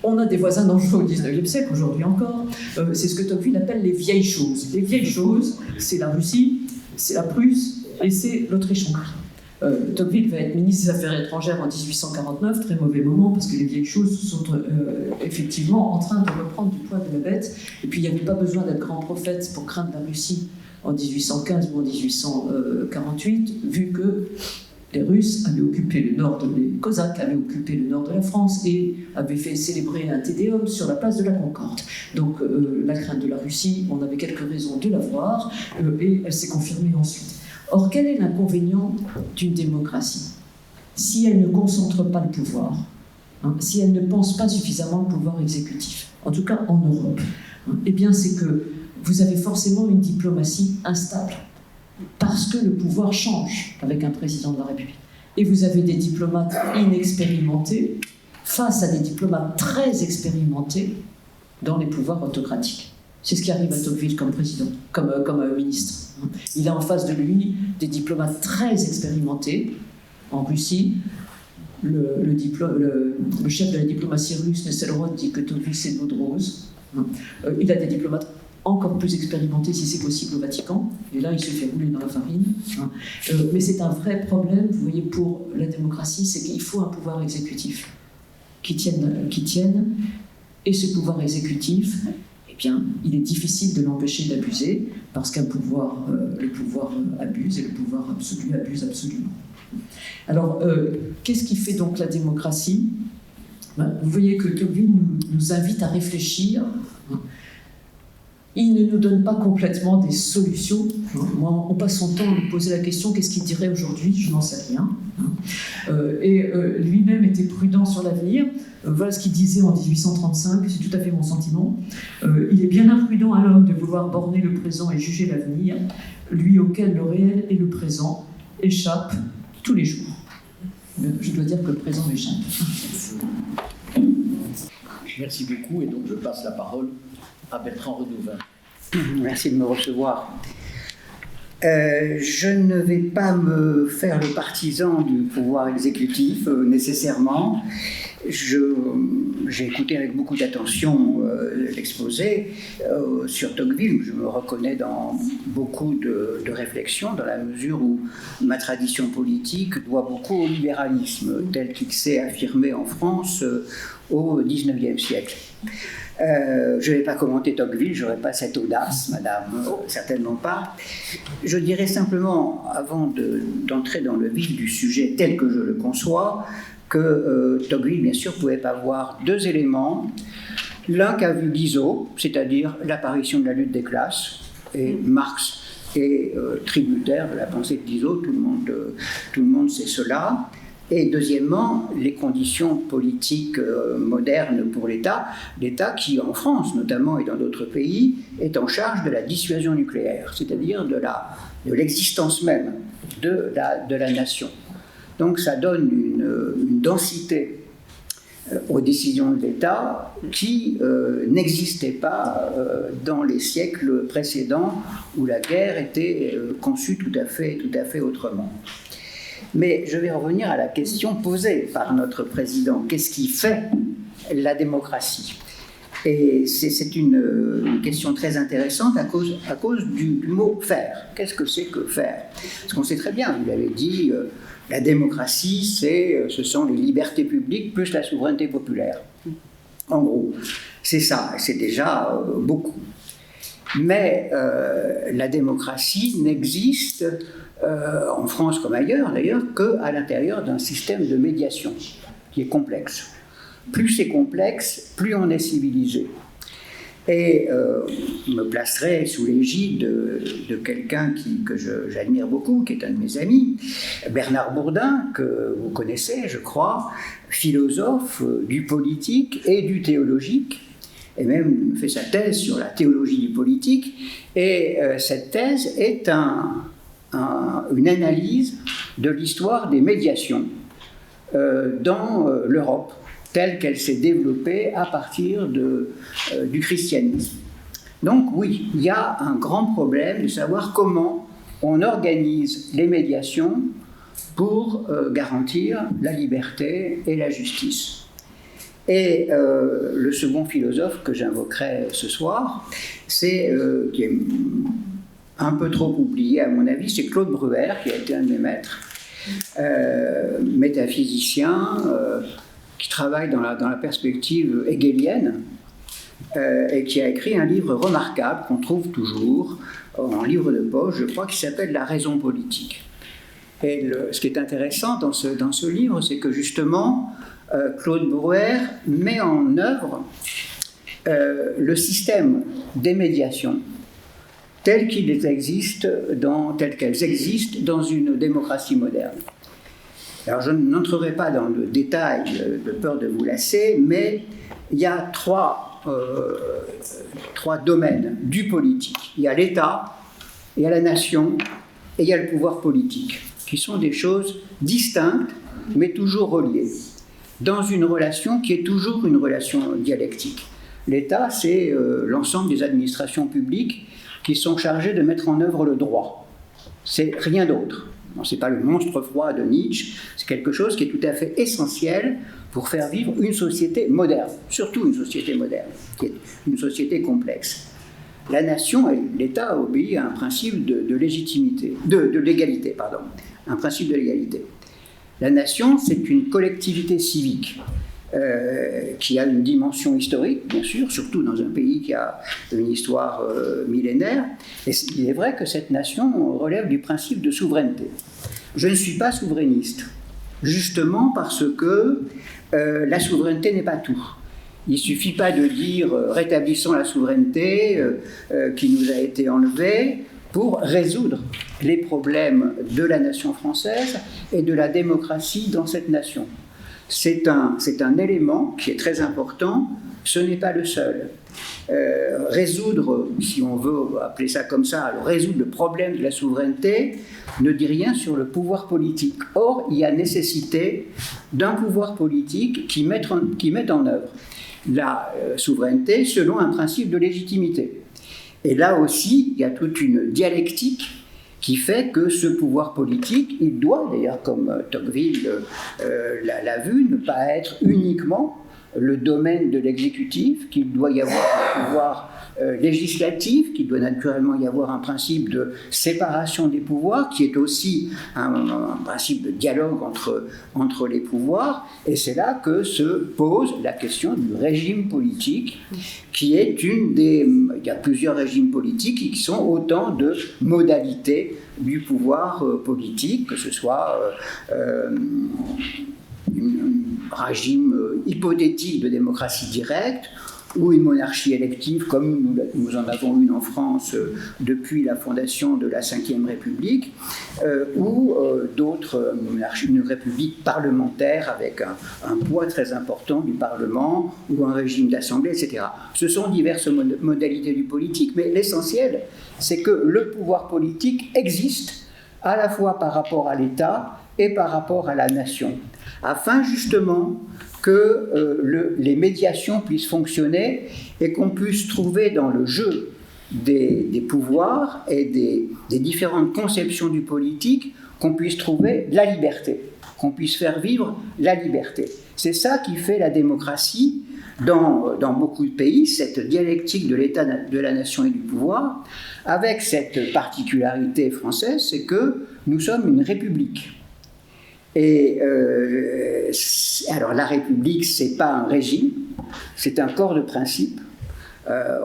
on a des voisins dangereux au XIXe siècle, aujourd'hui encore. C'est ce que Tocqueville appelle les vieilles choses. Les vieilles choses, c'est la Russie, c'est la Prusse et c'est l'Autriche-Hongrie. Tocqueville va être ministre des Affaires étrangères en 1849, très mauvais moment, parce que les vieilles choses sont effectivement en train de reprendre du poids de la bête. Et puis il n'y avait pas besoin d'être grand prophète pour craindre la Russie en 1815 ou en 1848, vu que les Russes avaient occupé le nord, les Cosaques avaient occupé le nord de la France et avaient fait célébrer un Tédéum sur la place de la Concorde. Donc la crainte de la Russie, on avait quelques raisons de l'avoir, et elle s'est confirmée ensuite. Or, quel est l'inconvénient d'une démocratie? Si elle ne concentre pas le pouvoir, si elle ne pense pas suffisamment le pouvoir exécutif, en tout cas en Europe, eh bien c'est que vous avez forcément une diplomatie instable, parce que le pouvoir change avec un président de la République. Et vous avez des diplomates inexpérimentés face à des diplomates très expérimentés dans les pouvoirs autocratiques. C'est ce qui arrive à Tocqueville comme président, comme ministre. Il a en face de lui des diplomates très expérimentés en Russie. Le chef de la diplomatie russe, Nesselrod, dit que Tocqueville c'est de l'eau de rose. Il a des diplomates encore plus expérimentés, si c'est possible, au Vatican. Et là, il se fait rouler dans la farine. Mais c'est un vrai problème, vous voyez, pour la démocratie, c'est qu'il faut un pouvoir exécutif qui tienne. Et ce pouvoir exécutif, eh bien, il est difficile de l'empêcher d'abuser, parce qu'un pouvoir, le pouvoir abuse, et le pouvoir absolu abuse absolument. Alors, qu'est-ce qui fait donc la démocratie? Vous voyez que Tocqueville nous invite à réfléchir. Il ne nous donne pas complètement des solutions. Moi, on passe son temps à nous poser la question, qu'est-ce qu'il dirait aujourd'hui? Je n'en sais rien. Et lui-même était prudent sur l'avenir. Voilà ce qu'il disait en 1835, c'est tout à fait mon sentiment. Il est bien imprudent à l'homme de vouloir borner le présent et juger l'avenir, lui auquel le réel et le présent échappent tous les jours. Je dois dire que le présent m'échappe. Merci beaucoup, et donc je passe la parole à Bertrand Redouvin. Merci de me recevoir. Je ne vais pas me faire le partisan du pouvoir exécutif nécessairement. J'ai écouté avec beaucoup d'attention l'exposé sur Tocqueville. Je me reconnais dans beaucoup de réflexions, dans la mesure où ma tradition politique doit beaucoup au libéralisme tel qu'il s'est affirmé en France au XIXe siècle. Je ne vais pas commenter Tocqueville, je n'aurai pas cette audace, madame, certainement pas. Je dirais simplement, avant d'entrer dans le vif du sujet tel que je le conçois, que Tocqueville, bien sûr, pouvait avoir deux éléments. L'un qu'a vu Guizot, c'est-à-dire l'apparition de la lutte des classes, et Marx est tributaire de la pensée de Guizot, tout le monde sait cela. Et deuxièmement, les conditions politiques modernes pour l'État qui, en France notamment et dans d'autres pays, est en charge de la dissuasion nucléaire, c'est-à-dire de l'existence même de la nation. Donc ça donne une densité aux décisions de l'État qui n'existait pas dans les siècles précédents où la guerre était conçue tout à fait autrement. Mais je vais revenir à la question posée par notre président. Qu'est-ce qui fait la démocratie? Et c'est une question très intéressante à cause du mot « faire ». Qu'est-ce que c'est que faire? Parce qu'on sait très bien, vous l'avez dit, la démocratie, ce sont les libertés publiques plus la souveraineté populaire. En gros, c'est ça, c'est déjà beaucoup. Mais la démocratie n'existe en France comme ailleurs d'ailleurs qu'à l'intérieur d'un système de médiation qui est complexe. Plus c'est complexe, plus on est civilisé. Et je me placerai sous l'égide de quelqu'un que j'admire beaucoup, qui est un de mes amis, Bernard Bourdin, que vous connaissez, je crois, philosophe du politique et du théologique, et même fait sa thèse sur la théologie du politique. Et cette thèse est une analyse de l'histoire des médiations dans l'Europe, telle qu'elle s'est développée à partir du christianisme. Donc oui, il y a un grand problème de savoir comment on organise les médiations pour garantir la liberté et la justice. Et le second philosophe que j'invoquerai ce soir, qui est un peu trop oublié à mon avis, c'est Claude Bruer, qui a été un de mes maîtres, métaphysicien qui travaille dans la perspective hegelienne et qui a écrit un livre remarquable qu'on trouve toujours en livre de poche, je crois, qui s'appelle « La raison politique ». Et ce qui est intéressant dans ce livre, c'est que justement, Claude Brouwer met en œuvre le système des médiations telles qu'elles existent dans une démocratie moderne. Alors je n'entrerai pas dans le détail de peur de vous lasser, mais il y a trois domaines du politique. Il y a l'État, il y a la nation et il y a le pouvoir politique, qui sont des choses distinctes, mais toujours reliées, dans une relation qui est toujours une relation dialectique. L'État, c'est l'ensemble des administrations publiques qui sont chargées de mettre en œuvre le droit. C'est rien d'autre. Ce n'est pas le monstre froid de Nietzsche, c'est quelque chose qui est tout à fait essentiel pour faire vivre une société moderne, surtout une société moderne, qui est une société complexe. La nation et l'État obéissent à un principe de légitimité, de l'égalité, pardon, un principe de l'égalité. La nation, c'est une collectivité civique qui a une dimension historique, bien sûr, surtout dans un pays qui a une histoire millénaire. Et il est vrai que cette nation relève du principe de souveraineté. Je ne suis pas souverainiste, justement parce que la souveraineté n'est pas tout. Il ne suffit pas de dire rétablissons la souveraineté qui nous a été enlevée pour résoudre les problèmes de la nation française et de la démocratie dans cette nation. C'est un élément qui est très important, ce n'est pas le seul. Résoudre, si on veut appeler ça comme ça, résoudre le problème de la souveraineté ne dit rien sur le pouvoir politique. Or, il y a nécessité d'un pouvoir politique qui mette en œuvre la souveraineté selon un principe de légitimité. Et là aussi, il y a toute une dialectique qui fait que ce pouvoir politique, il doit, d'ailleurs comme Tocqueville l'a vu, ne pas être uniquement le domaine de l'exécutif, qu'il doit y avoir un pouvoir législatif, qu'il doit naturellement y avoir un principe de séparation des pouvoirs, qui est aussi un principe de dialogue entre les pouvoirs, et c'est là que se pose la question du régime politique, qui est il y a plusieurs régimes politiques qui sont autant de modalités du pouvoir politique, que ce soit un régime hypothétique de démocratie directe, ou une monarchie élective, comme nous en avons une en France depuis la fondation de la Ve République, ou d'autres monarchies, une république parlementaire avec un poids très important du Parlement, ou un régime d'assemblée, etc. Ce sont diverses modalités du politique, mais l'essentiel, c'est que le pouvoir politique existe à la fois par rapport à l'État et par rapport à la nation, afin justement que les médiations puissent fonctionner et qu'on puisse trouver dans le jeu des pouvoirs et des différentes conceptions du politique, qu'on puisse trouver la liberté, qu'on puisse faire vivre la liberté. C'est ça qui fait la démocratie dans beaucoup de pays, cette dialectique de l'État, de la nation et du pouvoir, avec cette particularité française, c'est que nous sommes une république. Et alors la République, c'est pas un régime, c'est un corps de principe.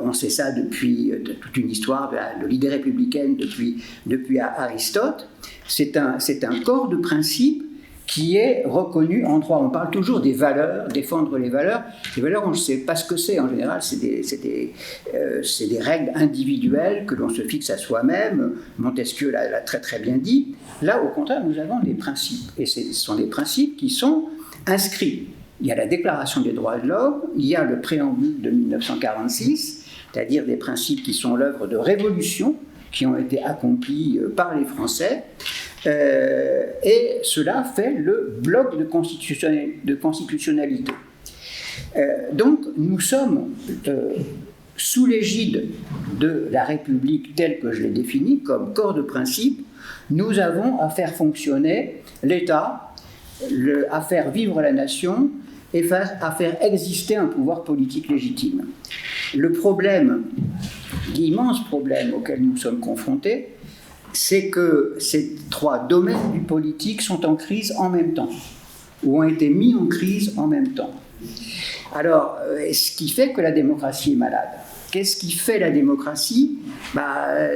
On sait ça depuis toute une histoire de l'idée républicaine depuis Aristote. C'est un corps de principe qui est reconnu en droit. On parle toujours des valeurs, défendre les valeurs. Les valeurs, on ne sait pas ce que c'est en général. C'est des règles individuelles que l'on se fixe à soi-même. Montesquieu l'a très très bien dit. Là, au contraire, nous avons des principes. Et ce sont des principes qui sont inscrits. Il y a la Déclaration des droits de l'homme, il y a le préambule de 1946, c'est-à-dire des principes qui sont l'œuvre de révolution, qui ont été accomplis par les Français. Et cela fait le bloc de constitutionnalité. Donc nous sommes sous l'égide de la République telle que je l'ai définie, comme corps de principe. Nous avons à faire fonctionner l'État, à faire vivre la nation et à faire exister un pouvoir politique légitime. Le problème, l'immense problème auquel nous sommes confrontés, c'est que ces trois domaines du politique sont en crise en même temps, ou ont été mis en crise en même temps. Alors, ce qui fait que la démocratie est malade. Qu'est-ce qui fait la démocratie ?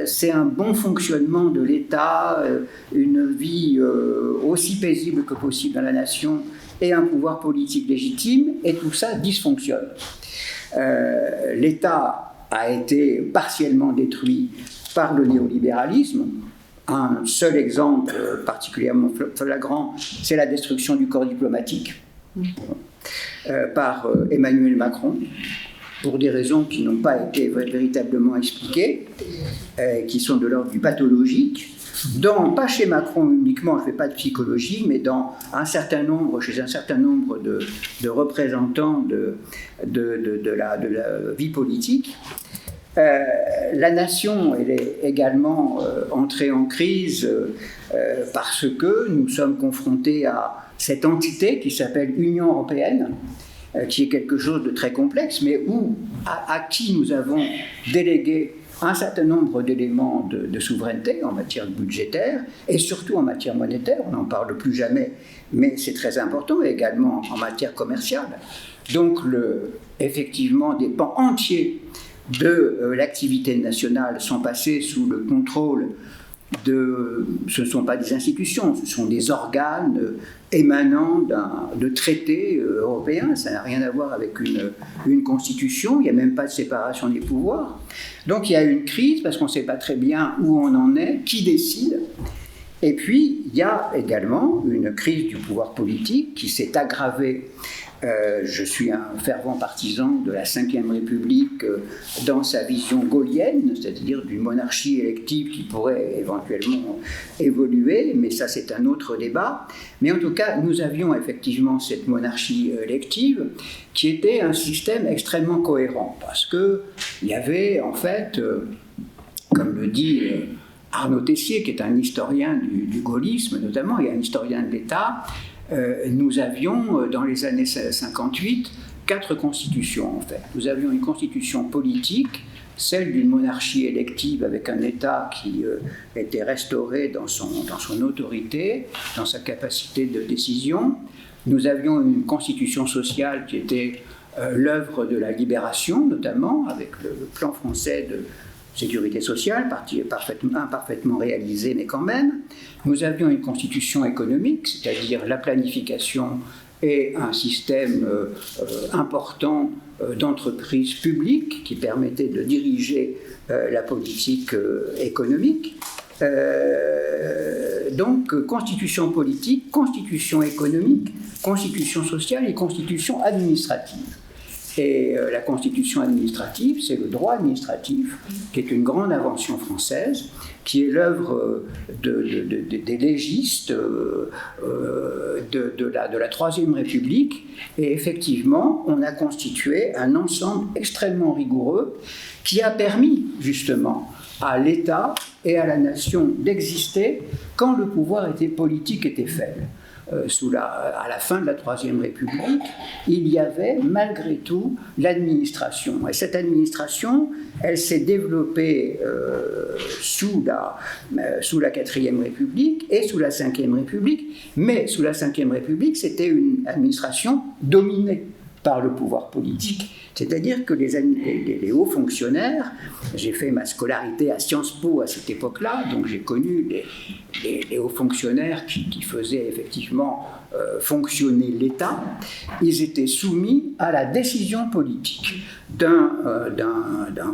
C'est un bon fonctionnement de l'État, une vie aussi paisible que possible dans la nation et un pouvoir politique légitime, et tout ça dysfonctionne. L'État a été partiellement détruit par le néolibéralisme. Un seul exemple particulièrement flagrant, c'est la destruction du corps diplomatique par Emmanuel Macron, pour des raisons qui n'ont pas été véritablement expliquées, qui sont de l'ordre du pathologique, pas chez Macron uniquement, je ne fais pas de psychologie, mais chez un certain nombre de représentants de la vie politique. La nation, elle est également entrée en crise parce que nous sommes confrontés à cette entité qui s'appelle Union européenne, qui est quelque chose de très complexe, mais à qui nous avons délégué un certain nombre d'éléments de souveraineté en matière budgétaire et surtout en matière monétaire. On n'en parle plus jamais, mais c'est très important, et également en matière commerciale. Donc, effectivement, des pans entiers de l'activité nationale sont passés sous le contrôle ce ne sont pas des institutions, ce sont des organes émanant de traités européens. Ça n'a rien à voir avec une constitution, il n'y a même pas de séparation des pouvoirs. Donc il y a une crise parce qu'on ne sait pas très bien où on en est, qui décide. Et puis il y a également une crise du pouvoir politique qui s'est aggravée. Je suis un fervent partisan de la Ve République dans sa vision gaullienne, c'est-à-dire d'une monarchie élective qui pourrait éventuellement évoluer, mais ça c'est un autre débat. Mais en tout cas, nous avions effectivement cette monarchie élective qui était un système extrêmement cohérent, parce qu'il y avait en fait, comme le dit Arnaud Tessier, qui est un historien du gaullisme notamment, et un historien de l'État, nous avions, dans les années 58, 4 constitutions, en fait. Nous avions une constitution politique, celle d'une monarchie élective avec un État qui était restauré dans son autorité, dans sa capacité de décision. Nous avions une constitution sociale qui était l'œuvre de la libération, notamment, avec le plan français de sécurité sociale, imparfaitement réalisée, mais quand même. Nous avions une constitution économique, c'est-à-dire la planification et un système important d'entreprises publiques qui permettait de diriger la politique économique. Donc, constitution politique, constitution économique, constitution sociale et constitution administrative. Et la constitution administrative, c'est le droit administratif, qui est une grande invention française, qui est l'œuvre des légistes de la Troisième République. Et effectivement, on a constitué un ensemble extrêmement rigoureux qui a permis justement à l'État et à la nation d'exister quand le pouvoir politique était faible. À la fin de la Troisième République, il y avait malgré tout l'administration. Et cette administration, elle s'est développée sous la Quatrième République et sous la Cinquième République. Mais sous la Cinquième République, c'était une administration dominée par le pouvoir politique. C'est-à-dire que les hauts fonctionnaires, j'ai fait ma scolarité à Sciences Po à cette époque-là, donc j'ai connu les hauts fonctionnaires qui faisaient effectivement fonctionner l'État. Ils étaient soumis à la décision politique d'un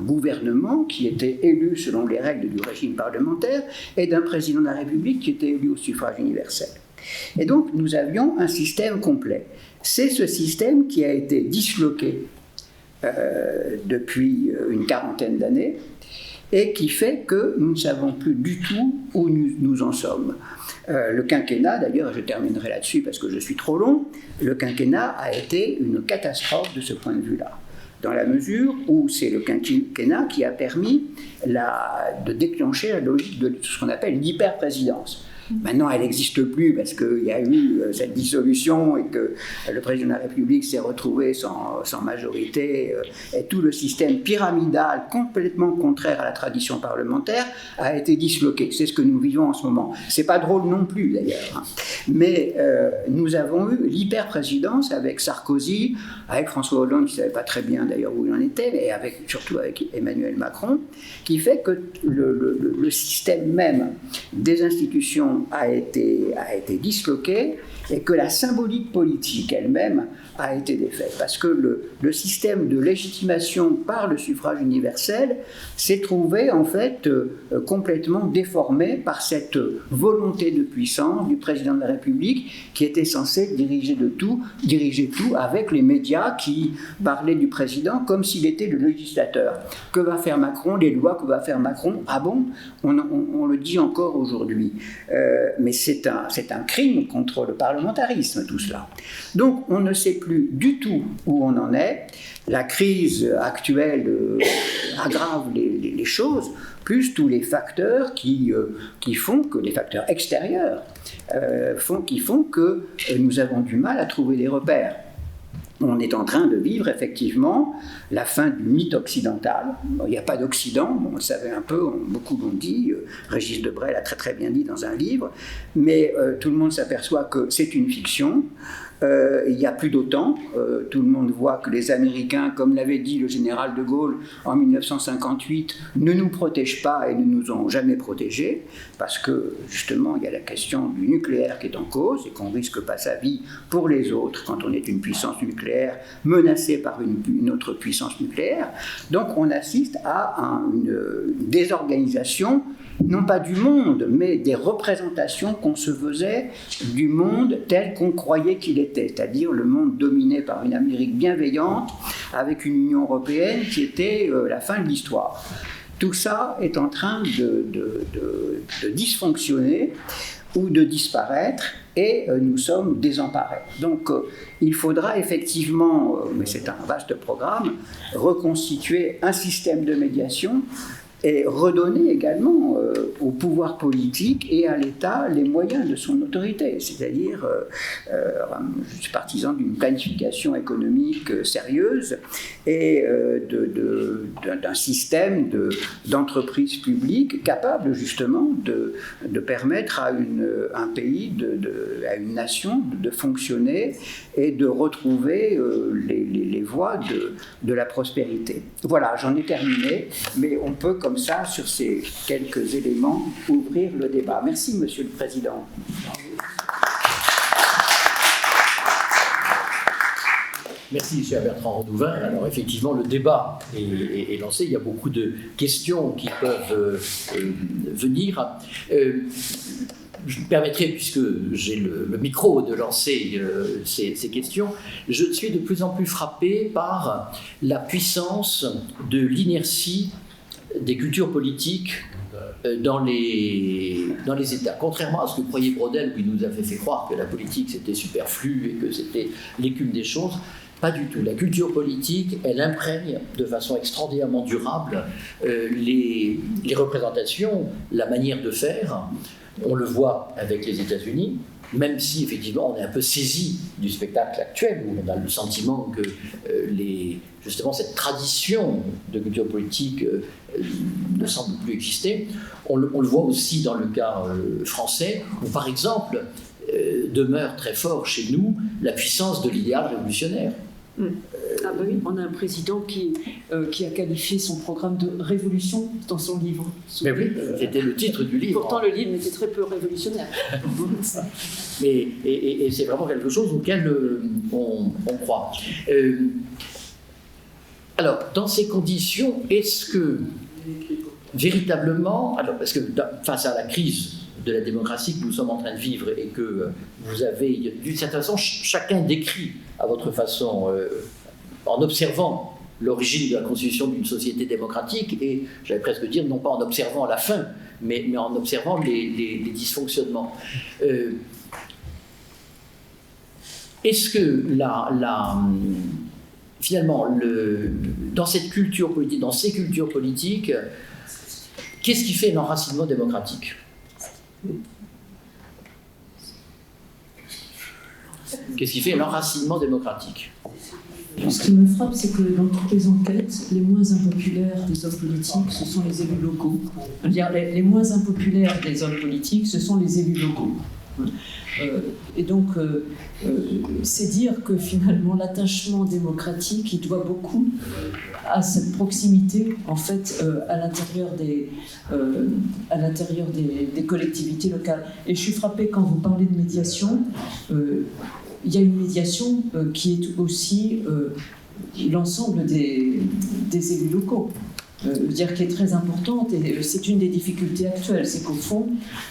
gouvernement qui était élu selon les règles du régime parlementaire et d'un président de la République qui était élu au suffrage universel. Et donc nous avions un système complet. C'est ce système qui a été disloqué depuis une quarantaine d'années et qui fait que nous ne savons plus du tout où nous en sommes. Le quinquennat, d'ailleurs, je terminerai là-dessus parce que je suis trop long, le quinquennat a été une catastrophe de ce point de vue-là, dans la mesure où c'est le quinquennat qui a permis de déclencher la logique de ce qu'on appelle l'hyper-présidence. Maintenant, elle n'existe plus parce qu'il y a eu cette dissolution et que le président de la République s'est retrouvé sans majorité et tout le système pyramidal complètement contraire à la tradition parlementaire a été disloqué. C'est ce que nous vivons en ce moment. C'est pas drôle non plus d'ailleurs. Mais nous avons eu l'hyper-présidence avec Sarkozy, avec François Hollande qui ne savait pas très bien d'ailleurs où il en était, mais surtout avec Emmanuel Macron, qui fait que le système même des institutions a été disloqué et que la symbolique politique elle-même a été défaite. Parce que le système de légitimation par le suffrage universel s'est trouvé en fait complètement déformé par cette volonté de puissance du président de la République qui était censé diriger tout avec les médias qui parlaient du président comme s'il était le législateur. Que va faire Macron? Les lois que va faire Macron? Ah bon? On le dit encore aujourd'hui. Mais c'est un crime contre le parlementarisme, tout cela. Donc on ne sait plus du tout où on en est. La crise actuelle aggrave les choses, plus tous les facteurs qui font que, les facteurs extérieurs, qui font que nous avons du mal à trouver des repères. On est en train de vivre effectivement la fin du mythe occidental. Il n'y a pas d'Occident, on le savait un peu, beaucoup l'ont dit, Régis Debray l'a très très bien dit dans un livre, mais tout le monde s'aperçoit que c'est une fiction. Il n'y a plus d'OTAN. Tout le monde voit que les Américains, comme l'avait dit le général de Gaulle en 1958, ne nous protègent pas et ne nous ont jamais protégés, parce que justement il y a la question du nucléaire qui est en cause et qu'on ne risque pas sa vie pour les autres quand on est une puissance nucléaire menacée par une autre puissance nucléaire. Donc on assiste à une désorganisation, non pas du monde, mais des représentations qu'on se faisait du monde tel qu'on croyait qu'il était, c'est-à-dire le monde dominé par une Amérique bienveillante, avec une Union européenne qui était la fin de l'histoire. Tout ça est en train de dysfonctionner ou de disparaître, et nous sommes désemparés. Donc il faudra effectivement, mais c'est un vaste programme, reconstituer un système de médiation et redonner également au pouvoir politique et à l'État les moyens de son autorité. C'est-à-dire, je suis partisan d'une planification économique sérieuse et d'un système d'entreprises publiques capable justement de permettre à un pays, à une nation de fonctionner et de retrouver les voies de la prospérité. Voilà, j'en ai terminé, mais on peut comme ça, sur ces quelques éléments, ouvrir le débat. Merci, Monsieur le Président. Merci, cher Bertrand Randouvin. Alors, effectivement, le débat est lancé. Il y a beaucoup de questions qui peuvent venir. Je me permettrai, puisque j'ai le micro, de lancer ces questions. Je suis de plus en plus frappé par la puissance de l'inertie des cultures politiques dans les États. Contrairement à ce que croyait Braudel, où il nous avait fait croire que la politique c'était superflu et que c'était l'écume des choses, pas du tout. La culture politique, elle imprègne de façon extraordinairement durable les représentations, la manière de faire. On le voit avec les États-Unis, même si effectivement on est un peu saisi du spectacle actuel, où on a le sentiment que justement cette tradition de culture politique ne semble plus exister. On le voit aussi dans le cas français, où par exemple demeure très fort chez nous la puissance de l'idéal révolutionnaire. Ah bah oui, on a un président qui a qualifié son programme de révolution dans son livre. Mais oui, c'était le titre du livre. Pourtant, le livre était très peu révolutionnaire. Et c'est vraiment quelque chose auquel on croit. Alors, dans ces conditions, est-ce que véritablement, alors parce que face à la crise de la démocratie que nous sommes en train de vivre et que vous avez, d'une certaine façon, chacun décrit à votre façon, en observant l'origine de la constitution d'une société démocratique, et j'allais presque dire, non pas en observant la fin, mais en observant les dysfonctionnements. Est-ce que finalement, dans cette culture politique, dans ces cultures politiques, qu'est-ce qui fait l'enracinement démocratique ? Qu'est-ce qui fait l'enracinement démocratique? Ce qui me frappe, c'est que dans toutes les enquêtes, les moins impopulaires des hommes politiques, ce sont les élus locaux. C'est-à-dire, les moins impopulaires des hommes politiques, ce sont les élus locaux. Et donc, c'est dire que finalement, l'attachement démocratique, il doit beaucoup à cette proximité, en fait, à l'intérieur des collectivités locales. Et je suis frappée quand vous parlez de médiation. Il y a une médiation qui est aussi l'ensemble des élus locaux. Dire qui est très importante, et c'est une des difficultés actuelles, c'est qu'au fond,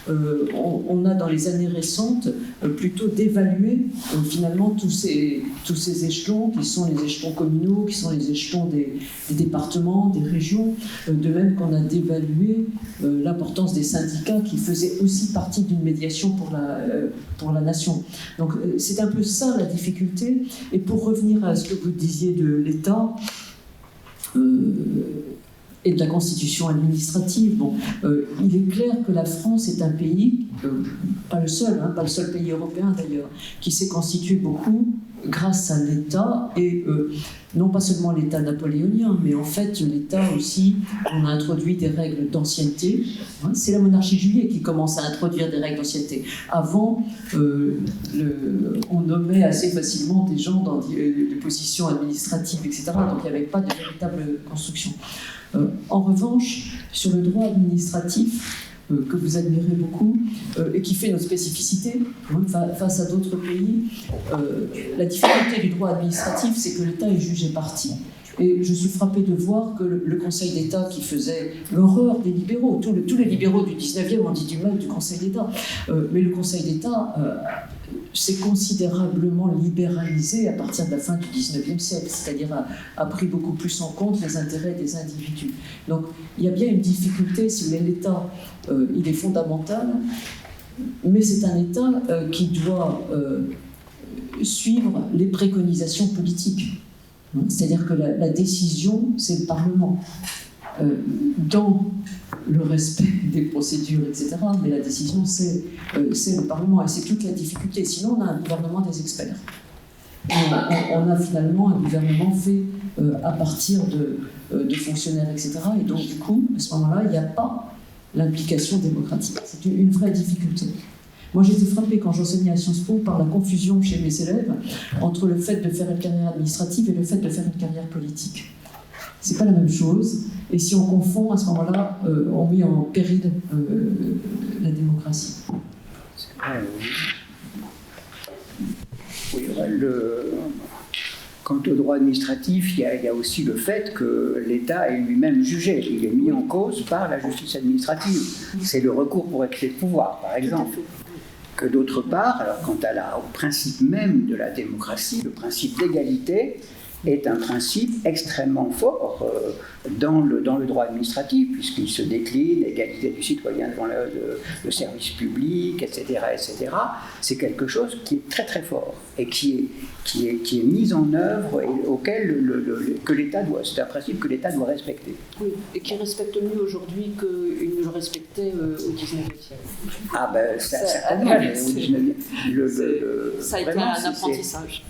on a dans les années récentes plutôt d'évaluer finalement tous ces échelons qui sont les échelons communaux, qui sont les échelons des départements, des régions, de même qu'on a d'évaluer l'importance des syndicats qui faisaient aussi partie d'une médiation pour la nation. Donc c'est un peu ça la difficulté. Et pour revenir à ce que vous disiez de l'État, et de la constitution administrative. Bon, il est clair que la France est un pays, pas le seul pays européen d'ailleurs, qui s'est constitué beaucoup grâce à l'État, et non pas seulement l'État napoléonien, mais en fait l'État aussi, on a introduit des règles d'ancienneté. C'est la monarchie juillet qui commence à introduire des règles d'ancienneté. Avant, on nommait assez facilement des gens dans des positions administratives, etc. Donc il n'y avait pas de véritable construction. En revanche, sur le droit administratif, que vous admirez beaucoup, et qui fait notre spécificité face à d'autres pays, la difficulté du droit administratif, c'est que l'État est jugé parti. Et je suis frappée de voir que le Conseil d'État, qui faisait l'horreur des libéraux, tous les libéraux du 19e ont dit du mal du Conseil d'État, mais le Conseil d'État s'est considérablement libéralisé à partir de la fin du 19e siècle, c'est-à-dire a pris beaucoup plus en compte les intérêts des individus. Donc il y a bien une difficulté, si vous voulez, l'État, il est fondamental, mais c'est un État qui doit suivre les préconisations politiques. C'est-à-dire que la décision, c'est le Parlement, dans le respect des procédures, etc. Mais la décision, c'est le Parlement, et c'est toute la difficulté. Sinon, on a un gouvernement des experts. On a finalement un gouvernement fait à partir de fonctionnaires, etc. Et donc, du coup, à ce moment-là, il n'y a pas l'implication démocratique. C'est une vraie difficulté. Moi, j'étais frappée quand j'enseignais à Sciences Po par la confusion chez mes élèves entre le fait de faire une carrière administrative et le fait de faire une carrière politique. C'est pas la même chose. Et si on confond, à ce moment-là, on met en péril la démocratie. Oui, quant au droit administratif, il y a aussi le fait que l'État est lui-même jugé. Il est mis en cause par la justice administrative. C'est le recours pour excès de pouvoir, par exemple. Que d'autre part, alors quant au principe même de la démocratie, le principe d'égalité est un principe extrêmement fort dans le droit administratif, puisqu'il se décline, l'égalité du citoyen devant le service public, etc., etc. C'est quelque chose qui est très très fort et qui est mis en œuvre et auquel que l'État doit, c'est un principe que l'État doit respecter. Oui, et qui respecte mieux aujourd'hui qu'il ne le respectait au XIXe siècle. Ah ben ça a été un apprentissage.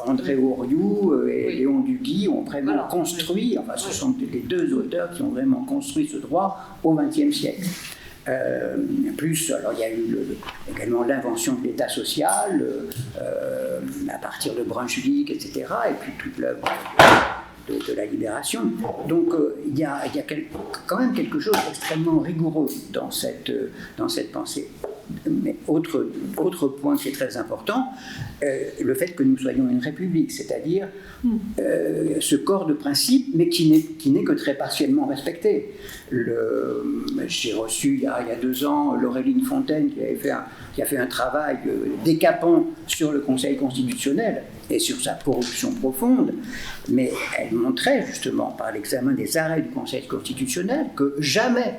André Auriou et Léon Duguy ont vraiment construit, enfin ce sont les deux auteurs qui ont vraiment construit ce droit au XXe siècle. Plus, alors il y a eu également l'invention de l'État social à partir de Brunswick, etc., et puis toute l'œuvre de la libération. Donc il y a quand même quelque chose d'extrêmement rigoureux dans cette pensée. Mais autre point qui est très important, le fait que nous soyons une république, c'est-à-dire ce corps de principes, mais qui n'est que très partiellement respecté. J'ai reçu il y a 2 ans Laureline Fontaine qui a fait un travail décapant sur le Conseil constitutionnel et sur sa corruption profonde, mais elle montrait justement par l'examen des arrêts du Conseil constitutionnel que jamais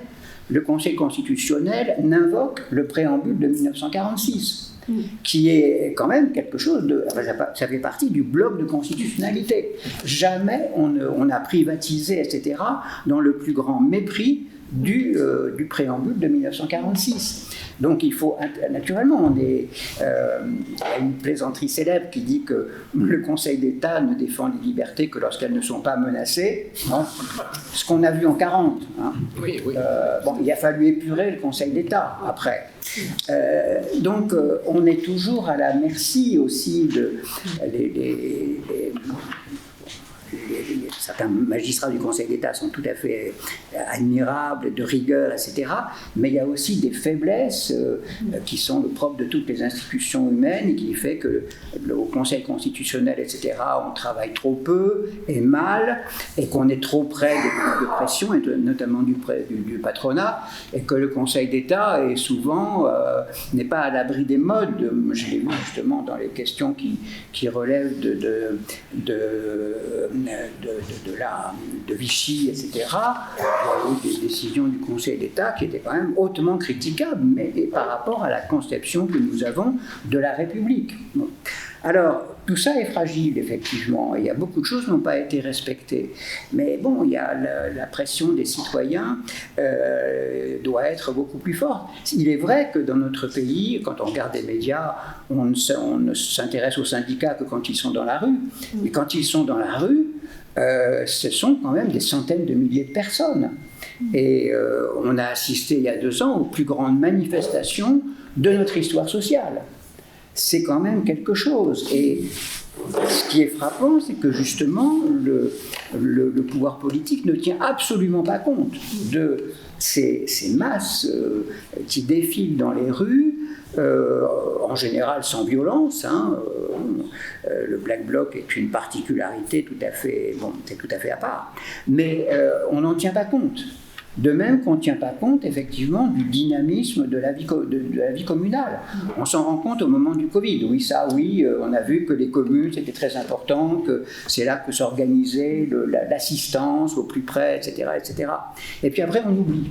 le Conseil constitutionnel n'invoque le préambule de 1946. qui est quand même quelque chose de... Ça fait partie du bloc de constitutionnalité. Jamais on n'a privatisé, etc., dans le plus grand mépris du préambule de 1946. Donc il faut, naturellement, il y a une plaisanterie célèbre qui dit que le Conseil d'État ne défend les libertés que lorsqu'elles ne sont pas menacées, hein, ce qu'on a vu en 1940. Hein. Oui, oui. Il a fallu épurer le Conseil d'État après. Donc on est toujours à la merci aussi de... Certains magistrats du Conseil d'État sont tout à fait admirables, de rigueur, etc. Mais il y a aussi des faiblesses qui sont le propre de toutes les institutions humaines et qui fait que au Conseil constitutionnel, etc., on travaille trop peu et mal, et qu'on est trop près de pression, et notamment du patronat, et que le Conseil d'État est souvent n'est pas à l'abri des modes. Je l'ai vu justement dans les questions qui relèvent de Vichy, etc. Il y a eu des décisions du Conseil d'État qui étaient quand même hautement critiquables, mais par rapport à la conception que nous avons de la République. Bon. Alors, tout ça est fragile, effectivement. Il y a beaucoup de choses qui n'ont pas été respectées. Mais bon, il y a la pression des citoyens doit être beaucoup plus forte. Il est vrai que dans notre pays, quand on regarde les médias, on ne s'intéresse aux syndicats que quand ils sont dans la rue. Mais quand ils sont dans la rue, ce sont quand même des centaines de milliers de personnes. Et on a assisté il y a 2 ans aux plus grandes manifestations de notre histoire sociale. C'est quand même quelque chose. Et ce qui est frappant, c'est que justement, le pouvoir politique ne tient absolument pas compte de ces masses qui défilent dans les rues, en général sans violence. Hein, le Black Bloc est une particularité tout à fait à part. Mais on n'en tient pas compte. De même qu'on ne tient pas compte, effectivement, du dynamisme de la vie communale. On s'en rend compte au moment du Covid. Oui, on a vu que les communes, c'était très important, que c'est là que s'organisait l'assistance au plus près, etc., etc. Et puis après, on oublie.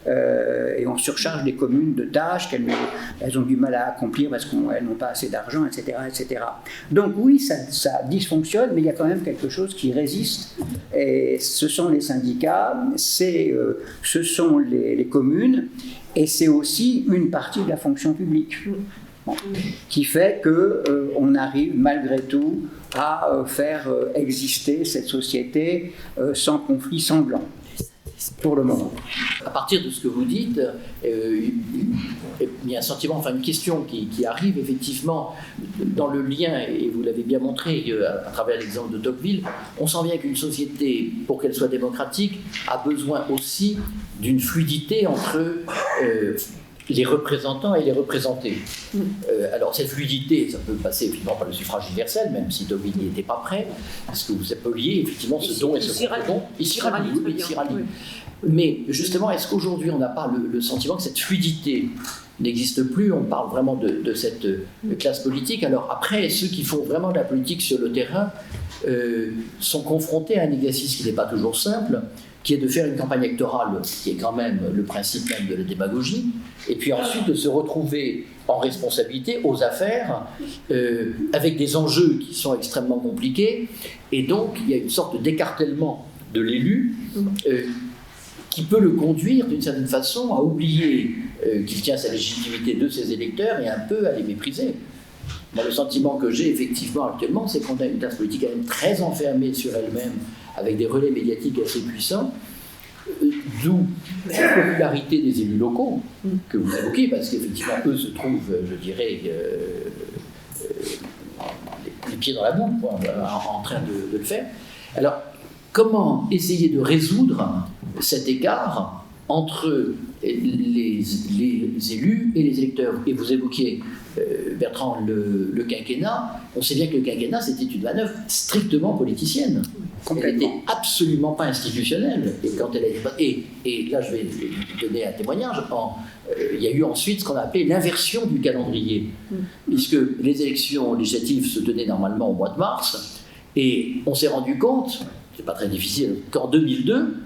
Et on surcharge les communes de tâches qu'elles ont du mal à accomplir parce qu'elles n'ont pas assez d'argent, etc., etc. Donc oui, ça dysfonctionne, mais il y a quand même quelque chose qui résiste. Et ce sont les syndicats, ce sont les communes, et c'est aussi une partie de la fonction publique. Bon, qui fait qu'on arrive malgré tout à faire exister cette société sans conflit sanglant. Pour le moment. À partir de ce que vous dites, il y a un sentiment, enfin une question qui arrive effectivement dans le lien, et vous l'avez bien montré à travers l'exemple de Tocqueville. On sent bien qu'une société, pour qu'elle soit démocratique, a besoin aussi d'une fluidité entre les représentants et les représentés. Alors cette fluidité, ça peut passer effectivement par le suffrage universel, même si Tocqueville n'y était pas prêt, parce que vous appeliez effectivement ce don et ce don. Il s'y rallie. Mais justement, est-ce qu'aujourd'hui on n'a pas le sentiment que cette fluidité n'existe plus? On parle vraiment de cette classe politique. Alors après, ceux qui font vraiment de la politique sur le terrain sont confrontés à un exercice qui n'est pas toujours simple, qui est de faire une campagne électorale, qui est quand même le principe même de la démagogie, et puis ensuite de se retrouver en responsabilité aux affaires, avec des enjeux qui sont extrêmement compliqués, et donc il y a une sorte d'écartèlement de l'élu qui peut le conduire d'une certaine façon à oublier qu'il tient sa légitimité de ses électeurs et un peu à les mépriser. Moi, le sentiment que j'ai effectivement actuellement, c'est qu'on a une classe politique quand même très enfermée sur elle-même, avec des relais médiatiques assez puissants, d'où la popularité des élus locaux que vous évoquez, parce qu'effectivement, eux se trouvent, je dirais, les pieds dans la boue, en train de le faire. Alors, comment essayer de résoudre cet écart entre les élus et les électeurs? Et vous évoquiez, Bertrand, le quinquennat. On sait bien que le quinquennat, c'était une manœuvre strictement politicienne. Elle n'était absolument pas institutionnelle. Et, quand elle a été... et là, je vais donner un témoignage. Il y a eu ensuite ce qu'on a appelé l'inversion du calendrier, puisque les élections législatives se tenaient normalement au mois de mars, et on s'est rendu compte, c'est pas très difficile, qu'en 2002,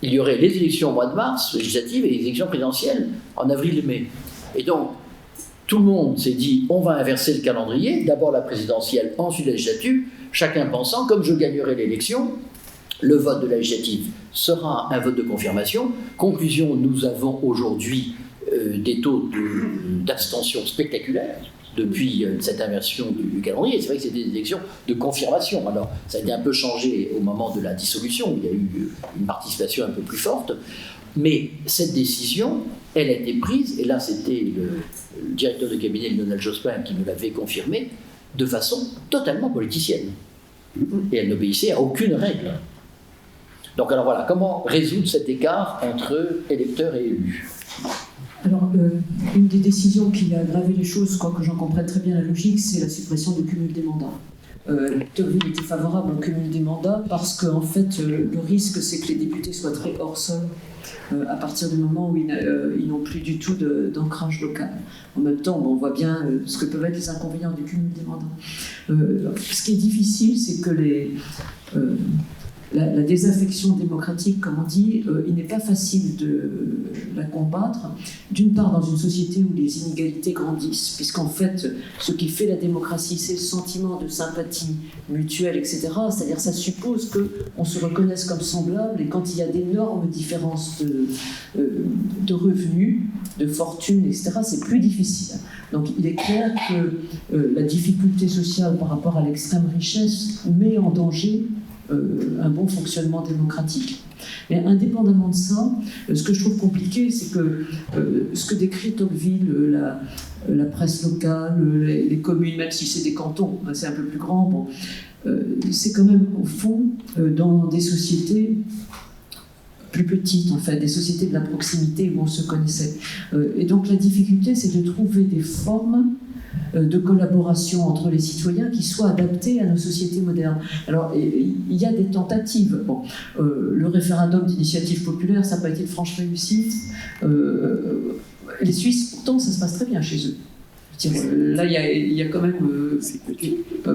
il y aurait les élections au mois de mars, législatives, et les élections présidentielles en avril et mai. Et donc, tout le monde s'est dit on va inverser le calendrier, d'abord la présidentielle, ensuite la législative, chacun pensant comme je gagnerai l'élection, le vote de la législative sera un vote de confirmation. Conclusion, nous avons aujourd'hui des taux d'abstention spectaculaires depuis cette inversion du calendrier. C'est vrai que c'était des élections de confirmation. Alors, ça a été un peu changé au moment de la dissolution, où il y a eu une participation un peu plus forte. Mais cette décision, elle a été prise, et là c'était le directeur de cabinet Lionel Jospin qui nous l'avait confirmé, de façon totalement politicienne. Et elle n'obéissait à aucune règle. Donc alors voilà, comment résoudre cet écart entre électeurs et élus ? Alors, une des décisions qui a aggravé les choses, quoique j'en comprenne très bien la logique, c'est la suppression du cumul des mandats. Tocqueville était favorable au cumul des mandats parce qu'en fait, le risque, c'est que les députés soient très hors sol à partir du moment où ils n'ont plus du tout d'ancrage local. En même temps, on voit bien ce que peuvent être les inconvénients du cumul des mandats. Ce qui est difficile, c'est que la désaffection démocratique, comme on dit, il n'est pas facile de la combattre, d'une part dans une société où les inégalités grandissent, puisqu'en fait, ce qui fait la démocratie, c'est le sentiment de sympathie mutuelle, etc. C'est-à-dire ça suppose qu'on se reconnaisse comme semblables, et quand il y a d'énormes différences de revenus, de fortune, etc., c'est plus difficile. Donc il est clair que la difficulté sociale par rapport à l'extrême richesse met en danger un bon fonctionnement démocratique. Mais indépendamment de ça, ce que je trouve compliqué, c'est que ce que décrit Tocqueville, la presse locale, les communes, même si c'est des cantons, c'est un peu plus grand, bon, c'est quand même au fond dans des sociétés plus petites, en fait, des sociétés de la proximité où on se connaissait. Et donc la difficulté, c'est de trouver des formes de collaboration entre les citoyens qui soient adaptés à nos sociétés modernes. Alors, il y a des tentatives. Bon, le référendum d'initiative populaire, ça n'a pas été de franche réussite. Les Suisses, pourtant, ça se passe très bien chez eux. Là, il y a quand même...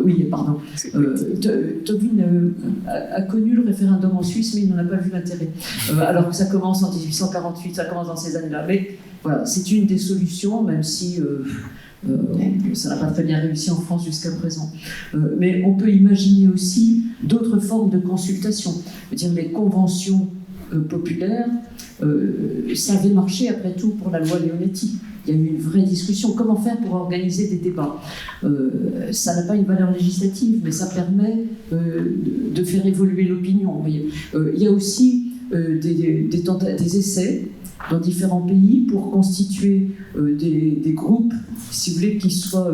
oui, pardon. Tocqueville a connu le référendum en Suisse, mais il n'en a pas vu l'intérêt. Alors que ça commence en 1848, ça commence dans ces années-là. Mais voilà, c'est une des solutions, même si... ça n'a pas très bien réussi en France jusqu'à présent. Mais on peut imaginer aussi d'autres formes de consultation. Je veux dire, les conventions populaires, ça avait marché après tout pour la loi Leonetti. Il y a eu une vraie discussion. Comment faire pour organiser des débats ? Ça n'a pas une valeur législative, mais ça permet de faire évoluer l'opinion. Il y a aussi des essais dans différents pays pour constituer des groupes, si vous voulez, qui soient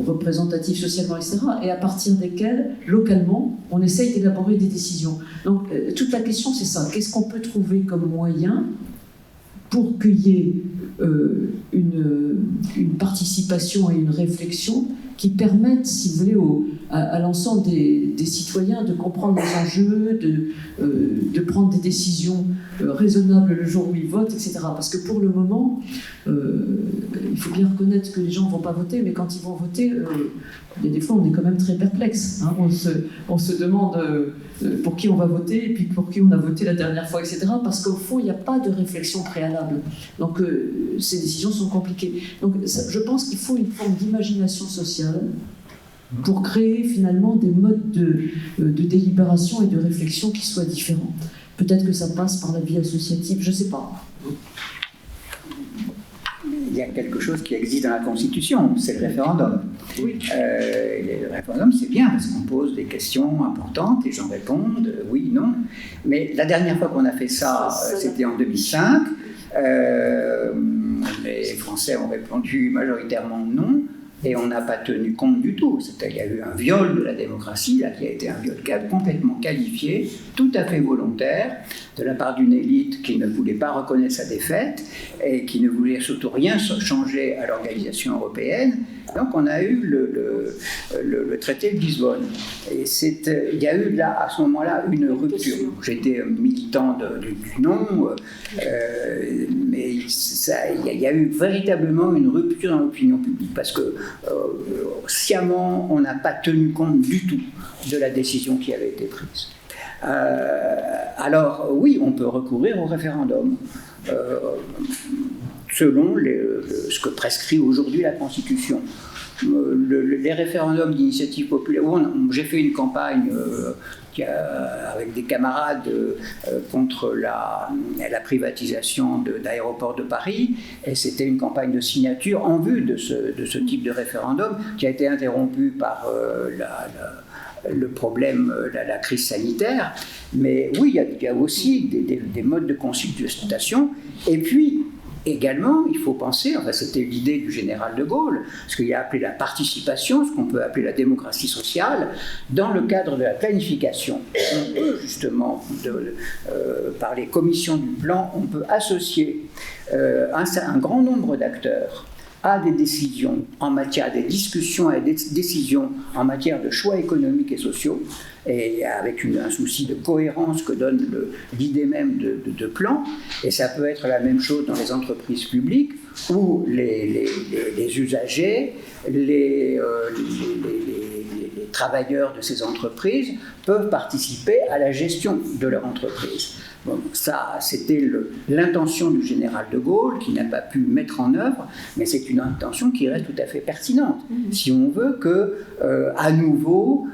représentatifs socialement, etc., et à partir desquels, localement, on essaye d'élaborer des décisions. Donc, toute la question, c'est ça. Qu'est-ce qu'on peut trouver comme moyen pour qu'il y ait une participation et une réflexion qui permettent, si vous voulez, à l'ensemble des citoyens de comprendre les enjeux, de prendre des décisions raisonnables le jour où ils votent, etc. Parce que pour le moment, il faut bien reconnaître que les gens ne vont pas voter, mais quand ils vont voter, des fois on est quand même très perplexe. Hein. On se demande pour qui on va voter, et puis pour qui on a voté la dernière fois, etc. Parce qu'au fond, il n'y a pas de réflexion préalable. Donc ces décisions sont compliquées. Donc je pense qu'il faut une forme d'imagination sociale pour créer finalement des modes de délibération et de réflexion qui soient différents. Peut-être que ça passe par la vie associative, je ne sais pas. Il y a quelque chose qui existe dans la Constitution, c'est le référendum. Oui. Le référendum, c'est bien parce qu'on pose des questions importantes, les gens répondent oui, non. Mais la dernière fois qu'on a fait ça, c'était en 2005. Les Français ont répondu majoritairement non. Et on n'a pas tenu compte du tout. Il y a eu un viol de la démocratie, là, qui a été un viol complètement qualifié, tout à fait volontaire, de la part d'une élite qui ne voulait pas reconnaître sa défaite et qui ne voulait surtout rien changer à l'organisation européenne. Donc on a eu le traité de Lisbonne. Et il y a eu là, à ce moment-là, une rupture. J'étais militant du non, mais il y a eu véritablement une rupture dans l'opinion publique, parce que sciemment, on n'a pas tenu compte du tout de la décision qui avait été prise. Alors oui, on peut recourir au référendum. Selon ce que prescrit aujourd'hui la Constitution. Les référendums d'initiative populaire, j'ai fait une campagne avec des camarades contre la privatisation d'aéroports de Paris, et c'était une campagne de signature en vue de ce type de référendum qui a été interrompue par le problème, la crise sanitaire. Mais oui, il y a aussi des modes de consultation. Et puis, également, il faut penser, enfin c'était l'idée du général de Gaulle, ce qu'il a appelé la participation, ce qu'on peut appeler la démocratie sociale, dans le cadre de la planification. On peut justement, par les commissions du plan, on peut associer un grand nombre d'acteurs à des décisions en matière, des discussions et des décisions en matière de choix économiques et sociaux, et avec un souci de cohérence que donne l'idée même de plan. Et ça peut être la même chose dans les entreprises publiques, où les usagers, les travailleurs de ces entreprises peuvent participer à la gestion de leur entreprise. Bon, ça, c'était l'intention du général de Gaulle, qui n'a pas pu mettre en œuvre, mais c'est une intention qui reste tout à fait pertinente. Si on veut que, à nouveau,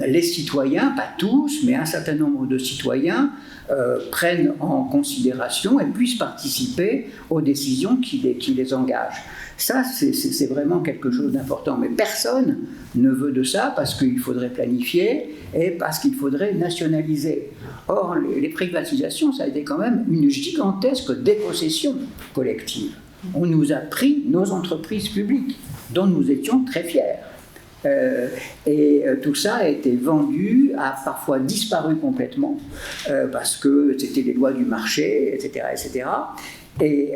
les citoyens, pas tous, mais un certain nombre de citoyens, prennent en considération et puissent participer aux décisions qui les engagent. Ça, c'est vraiment quelque chose d'important. Mais personne ne veut de ça parce qu'il faudrait planifier et parce qu'il faudrait nationaliser. Or, les privatisations, ça a été quand même une gigantesque dépossession collective. On nous a pris nos entreprises publiques, dont nous étions très fiers. Et tout ça a été vendu, a parfois disparu complètement, parce que c'était les lois du marché, etc., etc. Et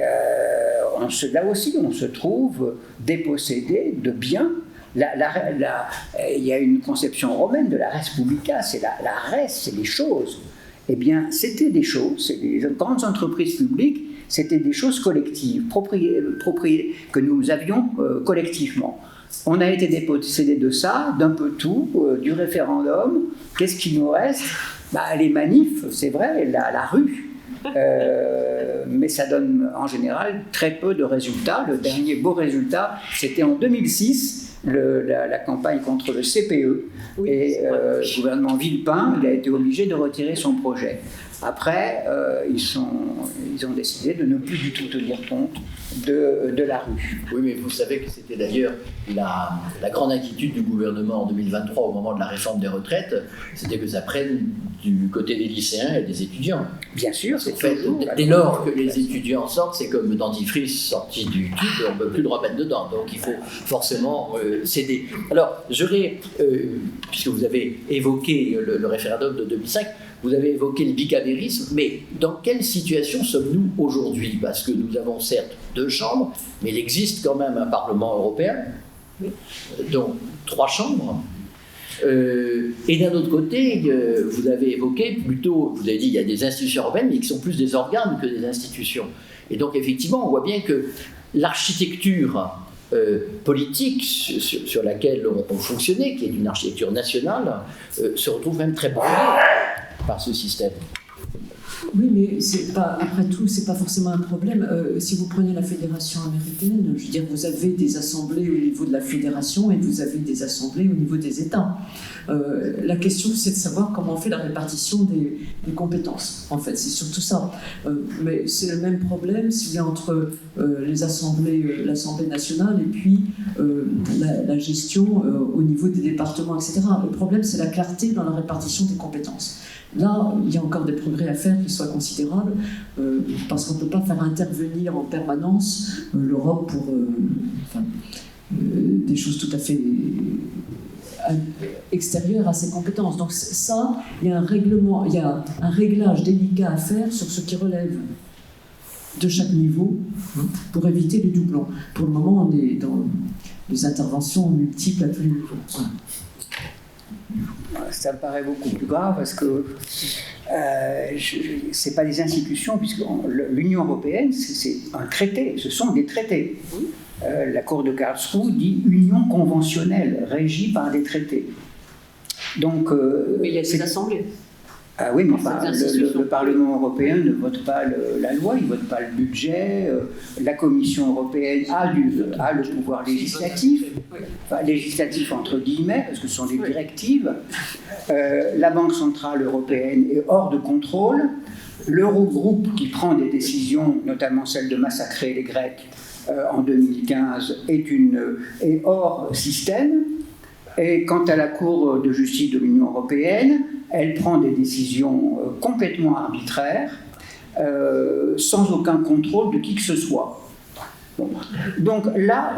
là aussi, on se trouve dépossédé de biens. Il y a une conception romaine de la res publica, c'est la res, c'est les choses. Eh bien, c'était des choses, les grandes entreprises publiques, c'était des choses collectives, que nous avions collectivement. On a été dépossédé de ça, d'un peu tout, du référendum. Qu'est-ce qui nous reste ? Les manifs, c'est vrai, la rue. Mais ça donne en général très peu de résultats. Le dernier beau résultat, c'était en 2006, la campagne contre le CPE. Oui, et le gouvernement Villepin, il a été obligé de retirer son projet. Après, ils ont décidé de ne plus du tout tenir compte de la rue. Oui, mais vous savez que c'était d'ailleurs la grande inquiétude du gouvernement en 2023 au moment de la réforme des retraites, c'était que ça prenne du côté des lycéens et des étudiants. Bien sûr, c'est fait. Dès lors que les étudiants sortent, c'est comme le dentifrice sorti du tube, on ne peut plus le remettre dedans. Donc il faut forcément céder. Alors, puisque vous avez évoqué le référendum de 2005, vous avez évoqué le bicamérisme, mais dans quelle situation sommes-nous aujourd'hui ? Parce que nous avons certes 2 chambres, mais il existe quand même un Parlement européen, donc 3 chambres. Et d'un autre côté, vous avez évoqué plutôt, vous avez dit il y a des institutions européennes, mais qui sont plus des organes que des institutions. Et donc effectivement, on voit bien que l'architecture politique sur laquelle on fonctionnait, qui est une architecture nationale, se retrouve même très brûlée par ce système. Oui, mais après tout, c'est pas forcément un problème. Si vous prenez la fédération américaine, je veux dire, vous avez des assemblées au niveau de la fédération et vous avez des assemblées au niveau des États. La question, c'est de savoir comment on fait la répartition des compétences. En fait, c'est surtout ça. Mais c'est le même problème, si vous voulez, entre l'Assemblée nationale et puis la gestion au niveau des départements, etc. Le problème, c'est la clarté dans la répartition des compétences. Là, il y a encore des progrès à faire qui soient considérables, parce qu'on ne peut pas faire intervenir en permanence l'Europe pour des choses tout à fait extérieures à ses compétences. Donc ça, il y a un réglage délicat à faire sur ce qui relève de chaque niveau pour éviter les doublons. Pour le moment, on est dans des interventions multiples à tous les niveaux. Ça me paraît beaucoup plus grave parce que ce n'est pas des institutions, puisque l'Union européenne, c'est un traité, ce sont des traités. La Cour de Karlsruhe dit union conventionnelle, régie par des traités. Donc, mais il y a des assemblées. Ah oui, mais enfin, le Parlement européen ne vote pas la loi, il ne vote pas le budget. La Commission européenne a le pouvoir législatif, enfin législatif entre guillemets, parce que ce sont des directives. La Banque centrale européenne est hors de contrôle. L'Eurogroupe, qui prend des décisions, notamment celle de massacrer les Grecs en 2015, est hors système. Et quant à la Cour de justice de l'Union européenne, elle prend des décisions complètement arbitraires, sans aucun contrôle de qui que ce soit. Bon. Donc là,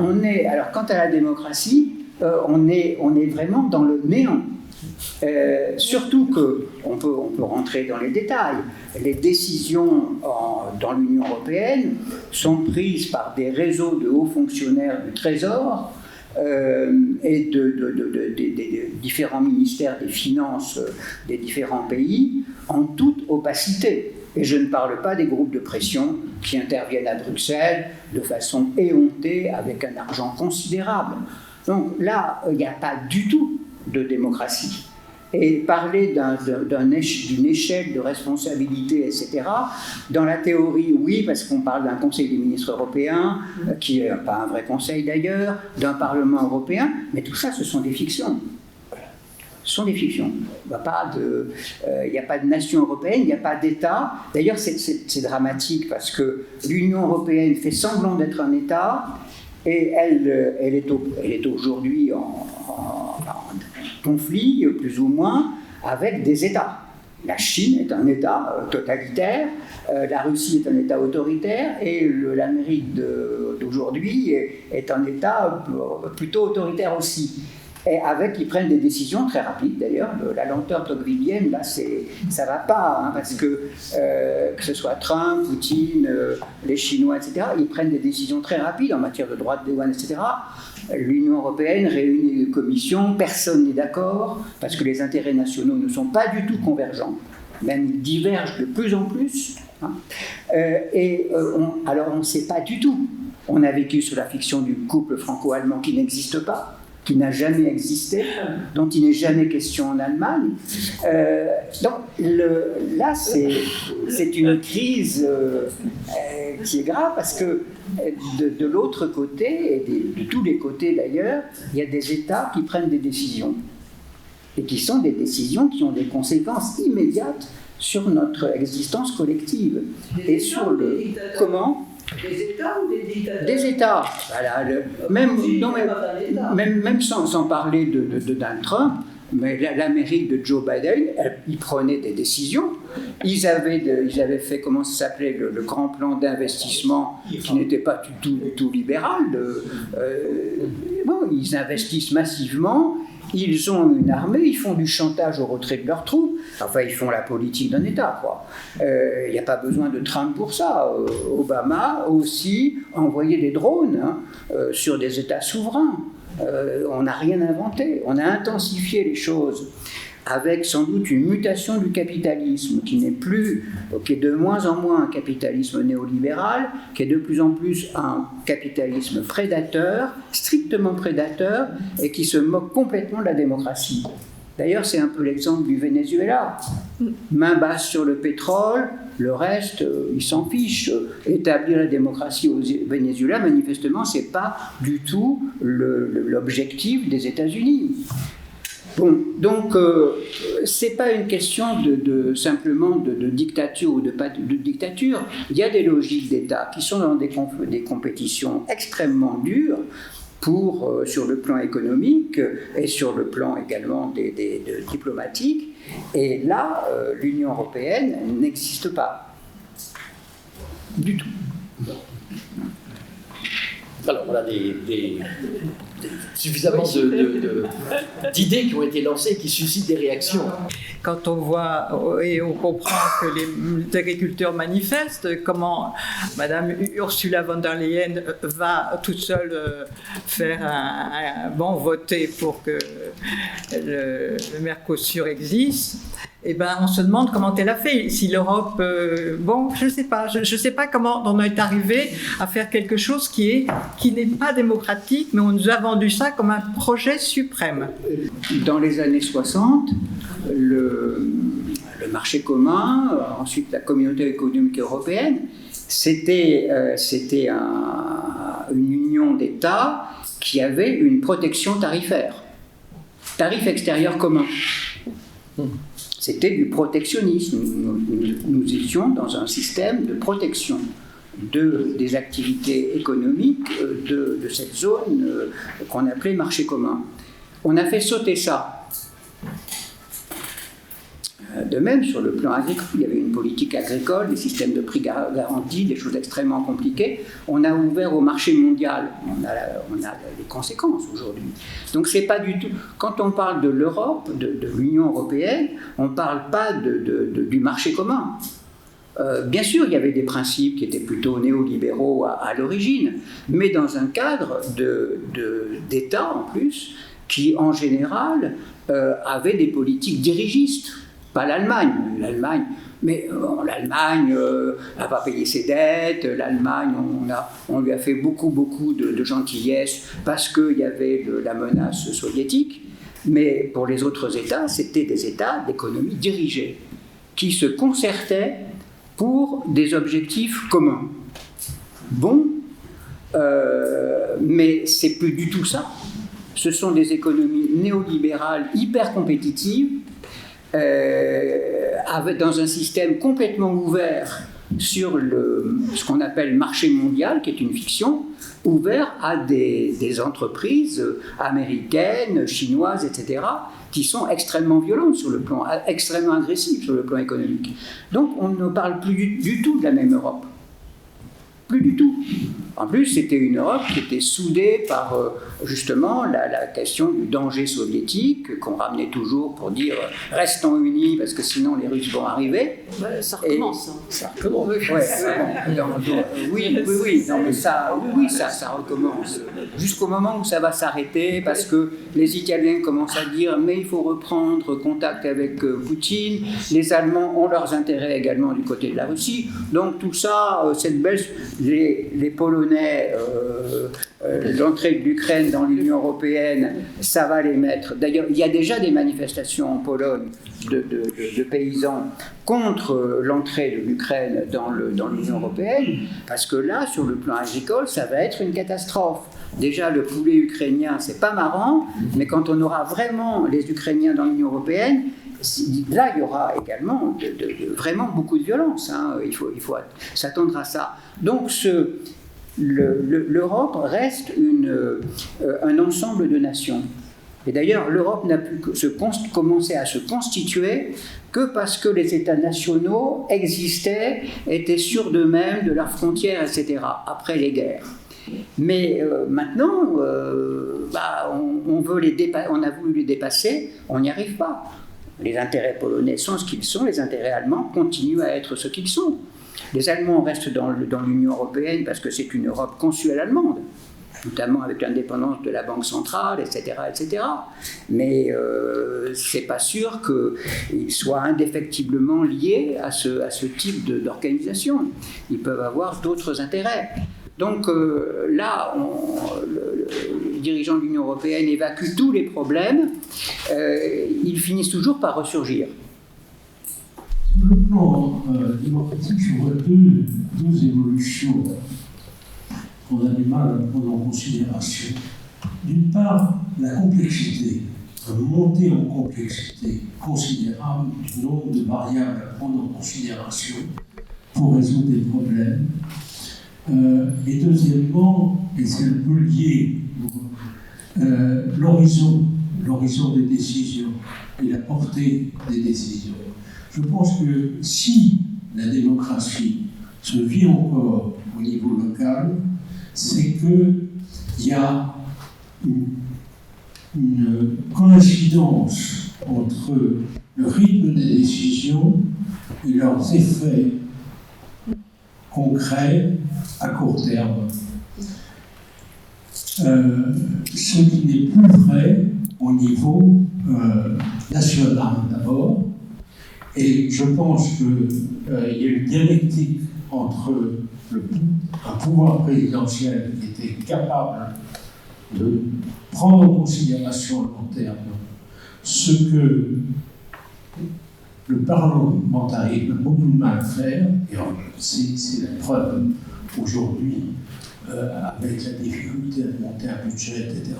alors quant à la démocratie, on est vraiment dans le néant. Surtout qu'on peut rentrer dans les détails. Les décisions dans l'Union européenne sont prises par des réseaux de hauts fonctionnaires du Trésor et des différents ministères des Finances des différents pays en toute opacité. Et je ne parle pas des groupes de pression qui interviennent à Bruxelles de façon éhontée avec un argent considérable. Donc là, il n'y a pas du tout de démocratie. Et parler d'une échelle de responsabilité, etc., dans la théorie, oui, parce qu'on parle d'un Conseil des ministres européens, qui n'est pas un vrai conseil d'ailleurs, d'un Parlement européen, mais tout ça, ce sont des fictions. Ce sont des fictions. Il n'y a pas de nation européenne, il n'y a pas d'État. D'ailleurs, c'est dramatique parce que l'Union européenne fait semblant d'être un État et elle est aujourd'hui en conflit, plus ou moins, avec des États. La Chine est un État totalitaire, la Russie est un État autoritaire, et l'Amérique d'aujourd'hui est un État plutôt autoritaire aussi. Et ils prennent des décisions très rapides, d'ailleurs. La lenteur tocquevillienne, là, ça ne va pas, hein, parce que ce soit Trump, Poutine, les Chinois, etc., ils prennent des décisions très rapides en matière de droits de douane, etc. L'Union européenne réunit une commission, personne n'est d'accord, parce que les intérêts nationaux ne sont pas du tout convergents, même ils divergent de plus en plus. Hein. Alors on ne sait pas du tout. On a vécu sur la fiction du couple franco-allemand qui n'existe pas, qui n'a jamais existé, dont il n'est jamais question en Allemagne. Donc là, c'est une crise qui est grave parce que de l'autre côté, et de tous les côtés d'ailleurs, il y a des États qui prennent des décisions. Et qui sont des décisions qui ont des conséquences immédiates sur notre existence collective. Et sur le... Comment ? Des États ou des dictateurs ? Des États. Voilà, même sans parler de Donald Trump, mais l'Amérique de Joe Biden, ils prenaient des décisions. Ils avaient fait, comment ça s'appelait, le grand plan d'investissement qui n'était pas du tout libéral. Ils investissent massivement. Ils ont une armée, ils font du chantage au retrait de leurs troupes. Enfin, ils font la politique d'un État, quoi. Il n'y a pas besoin de Trump pour ça. Obama aussi envoyait des drones sur des États souverains. On n'a rien inventé. On a intensifié les choses avec sans doute une mutation du capitalisme qui est de moins en moins un capitalisme néolibéral, qui est de plus en plus un capitalisme prédateur, strictement prédateur, et qui se moque complètement de la démocratie. D'ailleurs, c'est un peu l'exemple du Venezuela. Main basse sur le pétrole, le reste, ils s'en fichent. Établir la démocratie au Venezuela, manifestement, ce n'est pas du tout l'objectif des États-Unis. Bon, donc, c'est pas une question simplement de dictature ou de pas de dictature. Il y a des logiques d'État qui sont dans des compétitions extrêmement dures sur le plan économique et sur le plan également diplomatique. Et là, l'Union européenne n'existe pas du tout. Alors, on a suffisamment d'idées qui ont été lancées et qui suscitent des réactions. Quand on voit et on comprend que les agriculteurs manifestent, comment Madame Ursula von der Leyen va toute seule voter pour que le Mercosur existe, eh ben, on se demande comment elle a fait. Si l'Europe... je ne sais pas comment on est arrivé à faire quelque chose qui n'est pas démocratique, mais on nous a vendu ça comme un projet suprême. Dans les années 60, le marché commun, ensuite la communauté économique européenne, c'était une union d'États qui avait une protection tarifaire. Tarif extérieur commun. C'était du protectionnisme. Nous étions dans un système de protection des activités économiques de cette zone qu'on appelait marché commun. On a fait sauter ça. De même, sur le plan agricole, il y avait une politique agricole, des systèmes de prix garantis, des choses extrêmement compliquées. On a ouvert au marché mondial. On a les conséquences aujourd'hui. Donc, c'est pas du tout. Quand on parle de l'Europe, de l'Union européenne, on ne parle pas du marché commun. Bien sûr, il y avait des principes qui étaient plutôt néolibéraux à l'origine, mais dans un cadre d'État en plus, qui en général avaient des politiques dirigistes. Pas l'Allemagne. L'Allemagne n'a pas payé ses dettes. L'Allemagne, on lui a fait beaucoup de gentillesse parce qu'il y avait la menace soviétique. Mais pour les autres États, c'était des États d'économie dirigée qui se concertaient pour des objectifs communs. Bon, mais c'est plus du tout ça. Ce sont des économies néolibérales hyper compétitives, dans un système complètement ouvert sur ce qu'on appelle marché mondial, qui est une fiction, ouvert à des entreprises américaines, chinoises, etc., qui sont extrêmement violentes sur le plan, extrêmement agressives sur le plan économique. Donc on ne parle plus du tout de la même Europe. Plus du tout. En plus, c'était une Europe qui était soudée par justement la question du danger soviétique, qu'on ramenait toujours pour dire « restons unis parce que sinon les Russes vont arriver ». Ça recommence. Ça recommence. Oui, non, mais ça recommence. Jusqu'au moment où ça va s'arrêter, parce que les Italiens commencent à dire « mais il faut reprendre contact avec Poutine ». Les Allemands ont leurs intérêts également du côté de la Russie. Donc tout ça, cette belle... Les Polonais, l'entrée de l'Ukraine dans l'Union européenne, ça va les mettre. D'ailleurs, il y a déjà des manifestations en Pologne de paysans contre l'entrée de l'Ukraine dans l'Union européenne, parce que là, sur le plan agricole, ça va être une catastrophe. Déjà, le poulet ukrainien, c'est pas marrant, mais quand on aura vraiment les Ukrainiens dans l'Union européenne, là, il y aura également vraiment beaucoup de violence. Hein. Il faut s'attendre à ça. Donc, l'Europe reste un ensemble de nations. Et d'ailleurs, l'Europe n'a pu commencer à se constituer que parce que les États nationaux existaient, étaient sûrs d'eux-mêmes, de leurs frontières, etc., après les guerres. Mais maintenant, on a voulu les dépasser, on n'y arrive pas. Les intérêts polonais sont ce qu'ils sont, les intérêts allemands continuent à être ce qu'ils sont. Les Allemands restent dans l'Union européenne parce que c'est une Europe consuelle allemande, notamment avec l'indépendance de la Banque centrale, etc. etc. Mais c'est pas sûr qu'ils soient indéfectiblement liés à ce type d'organisation. Ils peuvent avoir d'autres intérêts. Donc là, les dirigeants de l'Union européenne évacuent tous les problèmes, ils finissent toujours par ressurgir. Sur le plan démocratique, je vois deux évolutions qu'on a du mal à prendre en considération. D'une part, la complexité, une montée en complexité considérable du nombre de variables à prendre en considération pour résoudre des problèmes. Et deuxièmement, et c'est un peu lié, l'horizon des décisions et la portée des décisions. Je pense que si la démocratie se vit encore au niveau local, c'est qu'il y a une coïncidence entre le rythme des décisions et leurs effets concrets à court terme. Ce qui n'est plus vrai au niveau national d'abord. Et je pense qu'il y a une dialectique entre un pouvoir présidentiel qui était capable de prendre en considération à long terme ce que le parlementarisme a beaucoup de mal à faire, et c'est la preuve aujourd'hui avec la difficulté de monter un budget, etc.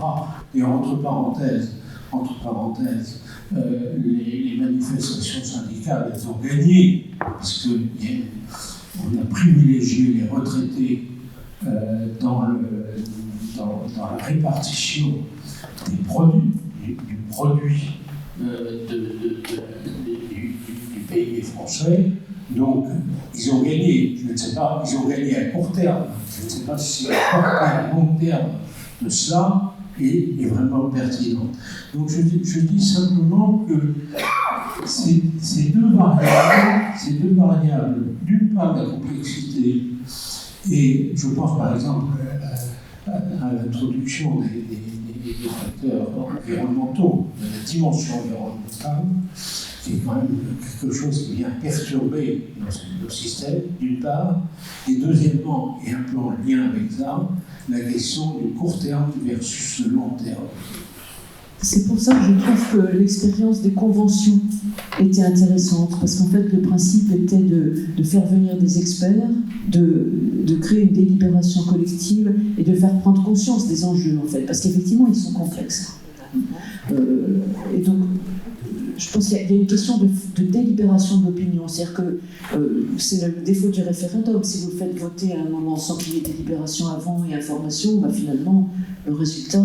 Et entre parenthèses, les manifestations syndicales, elles ont gagné, parce qu'on a privilégié les retraités dans la répartition des produits, du produit du pays français. Donc, ils ont gagné, je ne sais pas, ils ont gagné à court terme. Je ne sais pas si à long terme de cela est vraiment pertinent. Donc, je dis simplement que ces deux variables, d'une part la complexité, et je pense par exemple à l'introduction des facteurs environnementaux, de la dimension environnementale, qui est quand même quelque chose qui vient perturber nos systèmes, d'une part, et deuxièmement, et un peu en lien avec ça, la question du court terme versus le long terme. C'est pour ça que je trouve que l'expérience des conventions était intéressante, parce qu'en fait le principe était de faire venir des experts, de créer une délibération collective et de faire prendre conscience des enjeux, en fait, parce qu'effectivement ils sont complexes. Et donc je pense qu'il y a une question de délibération de l'opinion, c'est-à-dire que c'est le défaut du référendum. Si vous le faites voter à un moment sans qu'il y ait délibération avant et information, finalement le résultat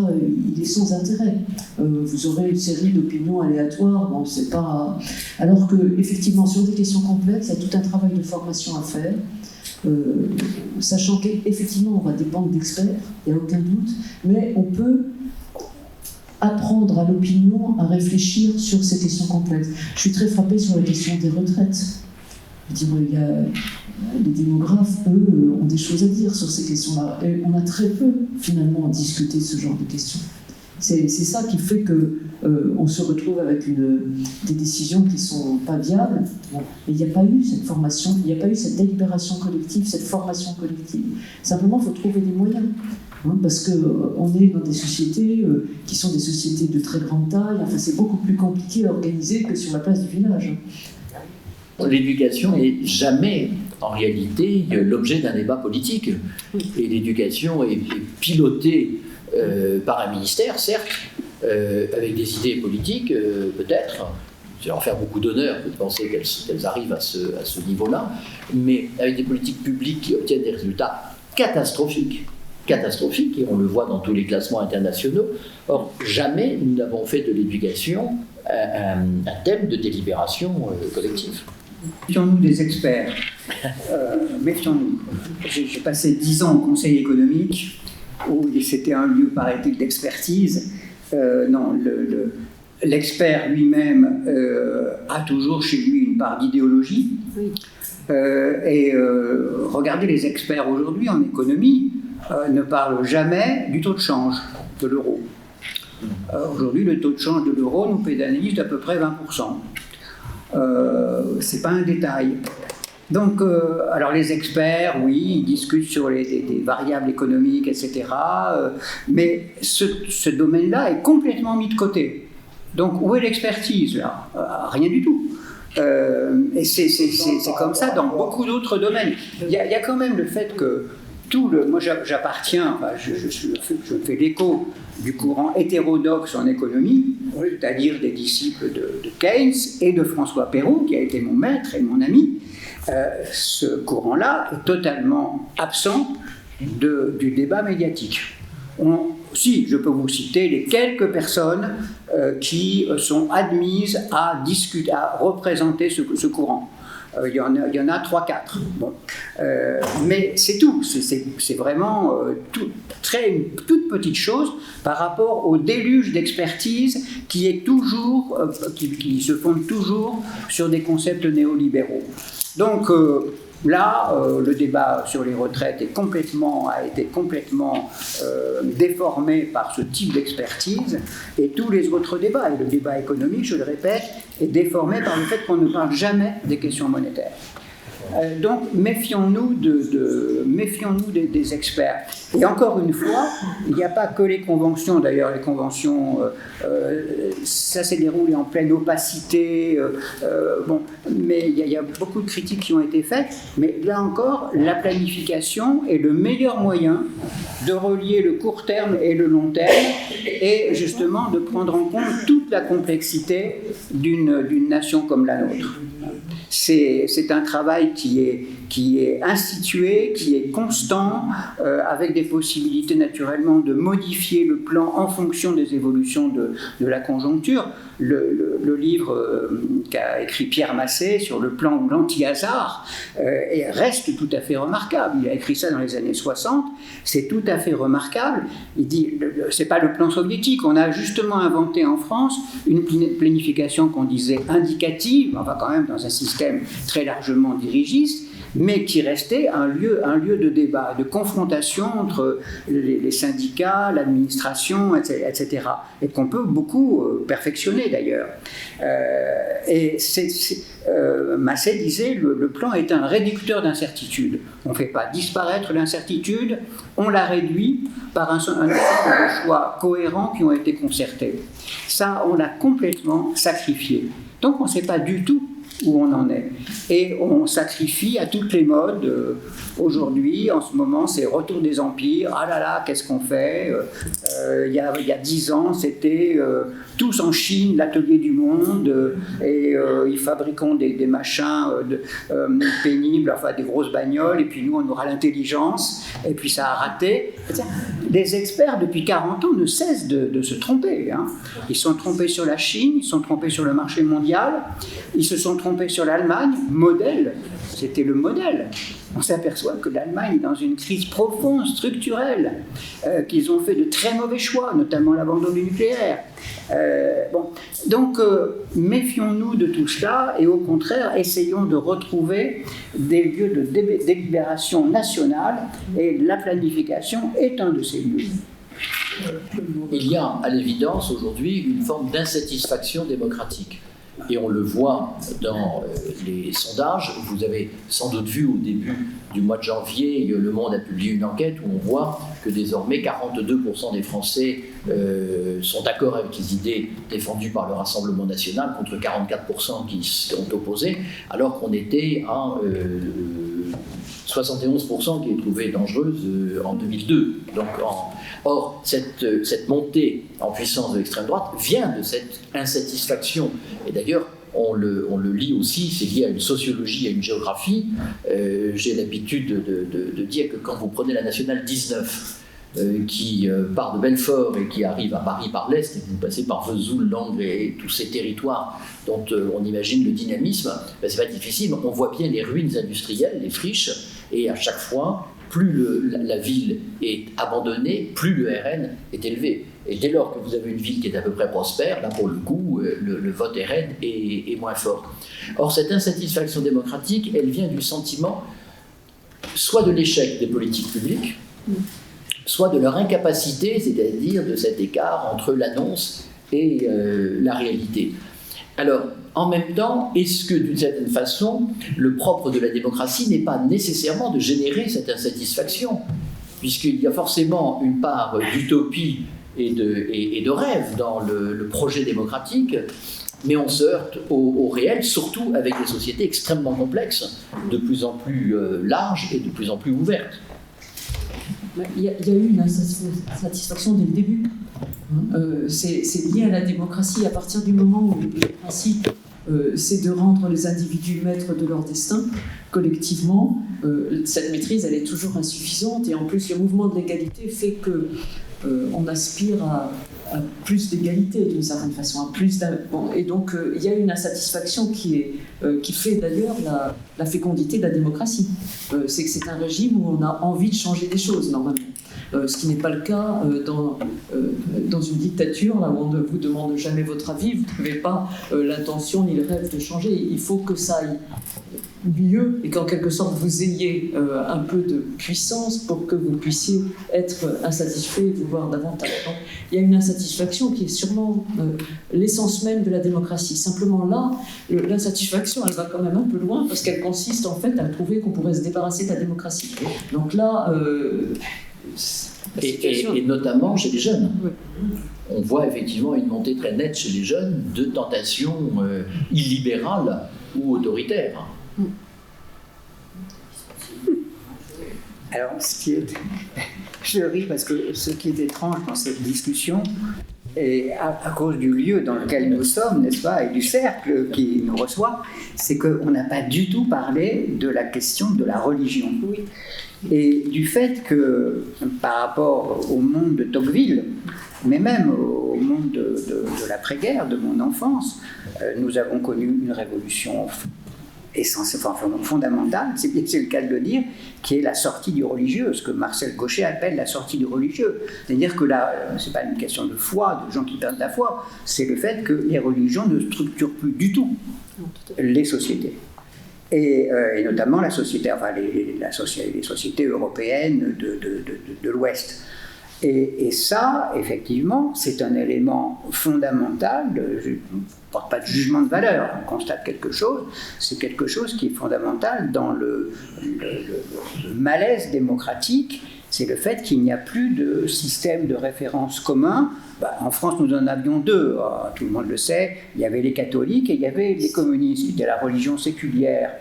il est sans intérêt. Vous aurez une série d'opinions aléatoires, c'est pas. Alors que effectivement sur des questions complexes, il y a tout un travail de formation à faire. Sachant qu'effectivement on va dépendre d'experts, il n'y a aucun doute, mais on peut apprendre à l'opinion à réfléchir sur ces questions complexes. Je suis très frappée sur la question des retraites. Les démographes, eux, ont des choses à dire sur ces questions-là. Et on a très peu, finalement, discuté de ce genre de questions. C'est ça qui fait qu'on se retrouve avec des décisions qui ne sont pas viables. Mais il n'y a pas eu cette formation, il n'y a pas eu cette délibération collective, cette formation collective. Simplement, il faut trouver des moyens. Parce qu'on est dans des sociétés qui sont des sociétés de très grande taille. Enfin, c'est beaucoup plus compliqué à organiser que sur la place du village. L'éducation n'est jamais, en réalité, l'objet d'un débat politique. Et l'éducation est pilotée par un ministère, certes, avec des idées politiques, peut-être. Je vais leur faire beaucoup d'honneur de penser qu'elles arrivent à ce niveau-là, mais avec des politiques publiques qui obtiennent des résultats catastrophiques, et on le voit dans tous les classements internationaux. Or, jamais nous n'avons fait de l'éducation un thème de délibération collective. Méfions-nous des experts. Méfions-nous. J'ai passé 10 ans au Conseil économique, où c'était un lieu, paraît-il, d'expertise. Non, l'expert lui-même a toujours chez lui une part d'idéologie. Oui. Regardez les experts aujourd'hui en économie, ne parlent jamais du taux de change de l'euro. Aujourd'hui, le taux de change de l'euro nous pénalise d'à peu près 20%. C'est pas un détail. Donc, alors les experts, oui, ils discutent sur des variables économiques, etc. Mais ce domaine-là est complètement mis de côté. Donc, où est l'expertise, là ? Rien du tout. Et c'est comme ça dans beaucoup d'autres domaines. Il y a quand même le fait que moi j'appartiens, je fais l'écho du courant hétérodoxe en économie, c'est-à-dire des disciples de Keynes et de François Peyroux, qui a été mon maître et mon ami. Ce courant-là est totalement absent du débat médiatique. Si, je peux vous citer les quelques personnes qui sont admises à discuter, à représenter ce courant. Il y en a 3-4. Bon. Mais c'est tout. C'est vraiment une toute petite chose par rapport au déluge d'expertise qui est toujours, qui se fonde toujours sur des concepts néolibéraux. Donc là, le débat sur les retraites a été complètement déformé par ce type d'expertise, et tous les autres débats, et le débat économique, je le répète, est déformé par le fait qu'on ne parle jamais des questions monétaires. Donc méfions-nous méfions-nous des experts. Et encore une fois, il n'y a pas que les conventions, d'ailleurs les conventions, ça s'est déroulé en pleine opacité, bon, mais il y a beaucoup de critiques qui ont été faites, mais là encore, la planification est le meilleur moyen de relier le court terme et le long terme, et justement de prendre en compte toute la complexité d'une nation comme la nôtre. C'est un travail qui est institué, qui est constant, avec des possibilités naturellement de modifier le plan en fonction des évolutions de la conjoncture. Le livre qu'a écrit Pierre Massé sur le plan ou l'anti-hasard reste tout à fait remarquable. Il a écrit ça dans les années 60, c'est tout à fait remarquable. Il dit, c'est pas le plan soviétique, on a justement inventé en France une planification qu'on disait indicative, enfin quand même dans un système très largement dirigiste, mais qui restait un lieu de débat, de confrontation entre les syndicats, l'administration, etc. Et qu'on peut beaucoup perfectionner d'ailleurs. Et Massé disait, le plan est un réducteur d'incertitude. On ne fait pas disparaître l'incertitude, on la réduit par un ensemble de choix cohérents qui ont été concertés. Ça, on l'a complètement sacrifié. Donc on ne sait pas du tout où on en est. Et on sacrifie à toutes les modes. Aujourd'hui, en ce moment, c'est retour des empires. Ah là là, qu'est-ce qu'on fait? Il y a 10 ans, c'était tous en Chine, l'atelier du monde, et ils fabriquent des machins pénibles, enfin des grosses bagnoles, et puis nous, on aura l'intelligence, et puis ça a raté. Les experts, depuis 40 ans, ne cessent de se tromper. Hein. Ils se sont trompés sur la Chine, ils se sont trompés sur le marché mondial, ils se sont trompés sur l'Allemagne, modèle, c'était le modèle. On s'aperçoit que l'Allemagne est dans une crise profonde, structurelle, qu'ils ont fait de très mauvais choix, notamment l'abandon du nucléaire. Donc, méfions-nous de tout cela et au contraire, essayons de retrouver des lieux de délibération nationale, et la planification est un de ces lieux. Il y a à l'évidence aujourd'hui une forme d'insatisfaction démocratique. Et on le voit dans les sondages. Vous avez sans doute vu au début du mois de janvier, Le Monde a publié une enquête où on voit que désormais 42% des Français sont d'accord avec les idées défendues par le Rassemblement national contre 44% qui sont opposés, alors qu'on était à 71% qui est trouvée dangereuse en 2002. Donc, or, cette montée en puissance de l'extrême droite vient de cette insatisfaction. Et d'ailleurs, on le lit aussi, c'est lié à une sociologie, à une géographie. J'ai l'habitude de dire que quand vous prenez la nationale 19, qui part de Belfort et qui arrive à Paris par l'Est, et que vous passez par Vesoul, Langres et tous ces territoires dont on imagine le dynamisme, ben c'est pas difficile, on voit bien les ruines industrielles, les friches, et à chaque fois, plus la ville est abandonnée, plus le RN est élevé. Et dès lors que vous avez une ville qui est à peu près prospère, là pour le coup, le vote RN est moins fort. Or, cette insatisfaction démocratique, elle vient du sentiment soit de l'échec des politiques publiques, soit de leur incapacité, c'est-à-dire de cet écart entre l'annonce et la réalité. Alors, en même temps, est-ce que d'une certaine façon, le propre de la démocratie n'est pas nécessairement de générer cette insatisfaction, puisqu'il y a forcément une part d'utopie et de rêve dans le projet démocratique, mais on se heurte au réel, surtout avec des sociétés extrêmement complexes, de plus en plus larges et de plus en plus ouvertes. Il y a eu une insatisfaction dès le début. C'est lié à la démocratie à partir du moment où le principe c'est de rendre les individus maîtres de leur destin collectivement. Cette maîtrise, elle est toujours insuffisante, et en plus le mouvement de l'égalité fait que on aspire à plus d'égalité d'une certaine façon, et donc il y a une insatisfaction qui fait d'ailleurs la fécondité de la démocratie. C'est que c'est un régime où on a envie de changer des choses normalement. ce qui n'est pas le cas dans une dictature, là où on ne vous demande jamais votre avis, vous n'avez pas l'intention ni le rêve de changer. Il faut que ça aille mieux et qu'en quelque sorte vous ayez un peu de puissance pour que vous puissiez être insatisfait et vouloir davantage. Donc, il y a une insatisfaction qui est sûrement l'essence même de la démocratie. Simplement là, l'insatisfaction, elle va quand même un peu loin parce qu'elle consiste en fait à trouver qu'on pourrait se débarrasser de la démocratie. Donc là... Et notamment chez les jeunes. Oui. On voit effectivement une montée très nette chez les jeunes de tentations illibérales ou autoritaires. Alors, je ris parce que ce qui est étrange dans cette discussion, et à cause du lieu dans lequel nous sommes, n'est-ce pas, et du cercle qui nous reçoit, c'est qu'on n'a pas du tout parlé de la question de la religion. Oui. Et du fait que, par rapport au monde de Tocqueville, mais même au monde de l'après-guerre, de mon enfance, nous avons connu une révolution fondamentale, c'est le cas de le dire, qui est la sortie du religieux, ce que Marcel Gauchet appelle la sortie du religieux. C'est-à-dire que là, ce n'est pas une question de foi, de gens qui perdent la foi, c'est le fait que les religions ne structurent plus du tout les sociétés. Et notamment la société, enfin les sociétés européennes de l'Ouest. Et ça, effectivement, c'est un élément fondamental. Je ne porte pas de jugement de valeur, on constate quelque chose. C'est quelque chose qui est fondamental dans le malaise démocratique. C'est le fait qu'il n'y a plus de système de référence commun. En France, nous en avions deux, tout le monde le sait. Il y avait les catholiques et il y avait les communistes. C'était la religion séculière,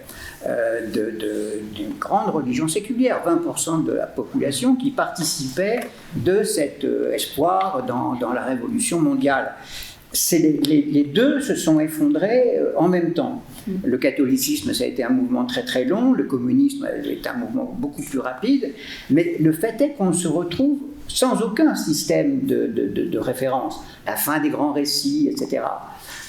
d'une grande religion séculière. 20% de la population qui participait de cet espoir dans la révolution mondiale. Les deux se sont effondrés en même temps. Le catholicisme, ça a été un mouvement très très long, le communisme est un mouvement beaucoup plus rapide, mais le fait est qu'on se retrouve sans aucun système de référence, la fin des grands récits, etc.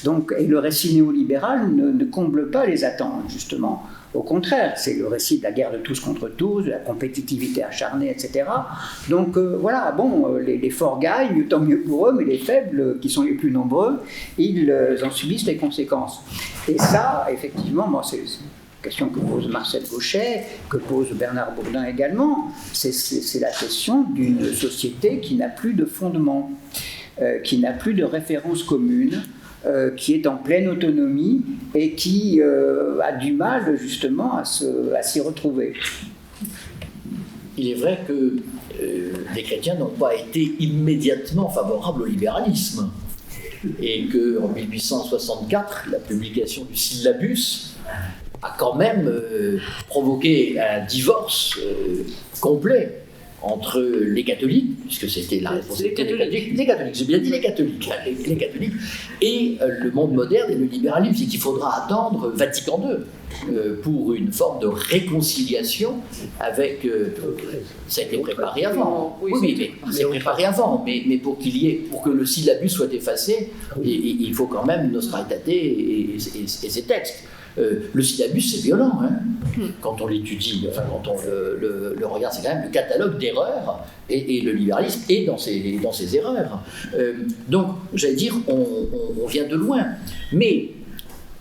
Donc, et le récit néolibéral ne comble pas les attentes, justement. Au contraire, c'est le récit de la guerre de tous contre tous, de la compétitivité acharnée, etc. Donc voilà, bon, les forts gagnent, tant mieux pour eux, mais les faibles, qui sont les plus nombreux, ils en subissent les conséquences. Et ça, effectivement, bon, c'est une question que pose Marcel Gauchet, que pose Bernard Bourdin également, c'est la question d'une société qui n'a plus de fondement, qui n'a plus de référence commune, qui est en pleine autonomie et qui a du mal justement à s'y retrouver. Il est vrai que les chrétiens n'ont pas été immédiatement favorables au libéralisme et qu'en 1864, la publication du syllabus a quand même provoqué un divorce complet entre les catholiques, puisque c'était la responsabilité des catholiques, j'ai bien dit les catholiques, et le monde moderne et le libéralisme, c'est qu'il faudra attendre Vatican II pour une forme de réconciliation avec... ça a été préparé avant. Oui, mais c'est préparé avant, mais pour que le syllabus soit effacé, il faut quand même Nostra Aetate et ses textes. Le syllabus, c'est violent, hein, quand on l'étudie, enfin, quand on le regarde, c'est quand même le catalogue d'erreurs, et le libéralisme est dans ses erreurs. Donc, j'allais dire, on vient de loin. Mais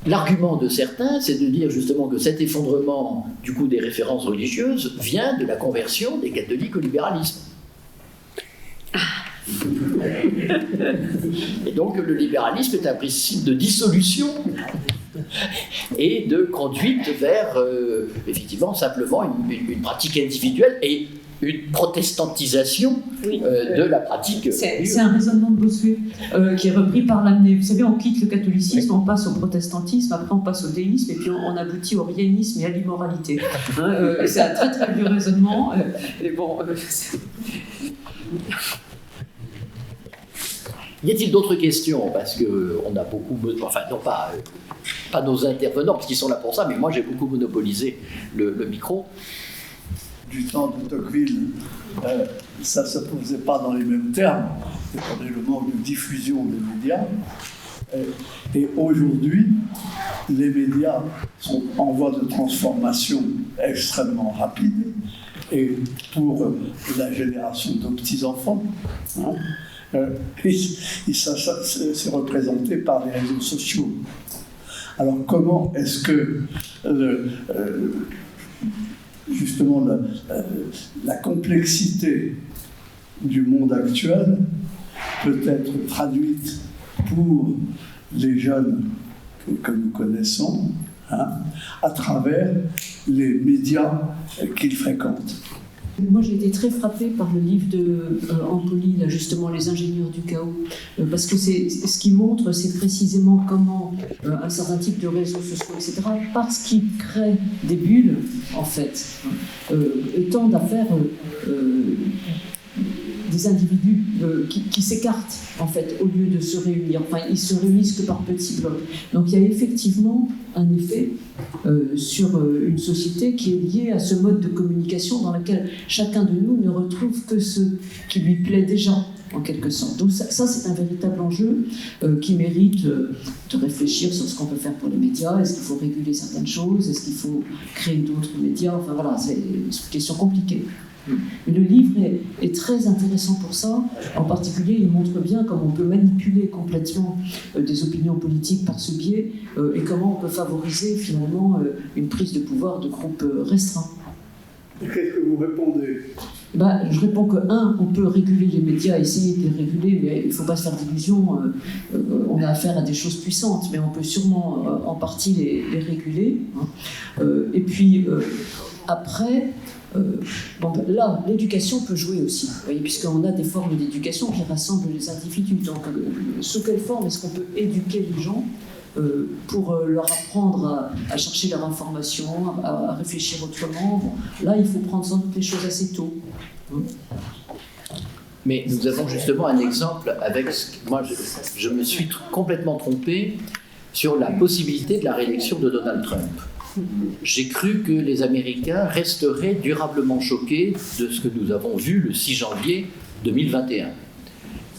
l'argument de certains, c'est de dire justement que cet effondrement du coup des références religieuses vient de la conversion des catholiques au libéralisme. Et donc, le libéralisme est un principe de dissolution et de conduite vers, effectivement, simplement une pratique individuelle et une protestantisation de la pratique. C'est un raisonnement de Bossuet qui est repris par Lamennais. Vous savez, on quitte le catholicisme, on passe au protestantisme, après on passe au déisme, et puis on aboutit au riénisme et à l'immoralité. C'est un très très vieux raisonnement. Et bon, Y a-t-il d'autres questions? Parce qu'on a beaucoup... Enfin, non pas nos intervenants, parce qu'ils sont là pour ça, mais moi j'ai beaucoup monopolisé le micro. Du temps de Tocqueville, ça ne se posait pas dans les mêmes termes. C'était le manque de diffusion des médias. Et aujourd'hui, les médias sont en voie de transformation extrêmement rapide. et pour la génération de petits-enfants, hein, ça c'est représenté par les réseaux sociaux. Alors comment est-ce que justement la complexité du monde actuel peut être traduite pour les jeunes que nous connaissons, hein, à travers les médias qu'ils fréquentent? Moi, j'ai été très frappée par le livre de Ampoli, là, justement, Les ingénieurs du chaos, parce que ce qu'il montre, c'est précisément comment un certain type de réseaux sociaux, etc., parce qu'ils créent des bulles, en fait, tendent à faire des individus qui s'écartent, en fait, au lieu de se réunir. Enfin, ils se réunissent que par petits blocs. Donc, il y a effectivement un effet sur une société qui est liée à ce mode de communication dans lequel chacun de nous ne retrouve que ce qui lui plaît déjà, en quelque sorte. Donc ça c'est un véritable enjeu qui mérite de réfléchir sur ce qu'on peut faire pour les médias. Est-ce qu'il faut réguler certaines choses? Est-ce qu'il faut créer d'autres médias? Enfin voilà, c'est une question compliquée. Mais le livre est très intéressant pour ça. En particulier, il montre bien comment on peut manipuler complètement des opinions politiques par ce biais et comment on peut favoriser finalement une prise de pouvoir de groupes restreints. Qu'est-ce que vous répondez? Je réponds que, on peut réguler les médias, essayer de les réguler, mais il ne faut pas se faire d'illusions. On a affaire à des choses puissantes, mais on peut sûrement en partie les réguler. Hein. Et puis, après... là, l'éducation peut jouer aussi, puisqu'on a des formes d'éducation qui rassemblent les individus. Donc, sous quelle forme est-ce qu'on peut éduquer les gens pour leur apprendre à chercher leur information, à réfléchir autrement? Là, il faut prendre sans doute les choses assez tôt. Mais nous avons justement un exemple avec... Moi, je me suis complètement trompé sur la possibilité de la réélection de Donald Trump. J'ai cru que les Américains resteraient durablement choqués de ce que nous avons vu le 6 janvier 2021.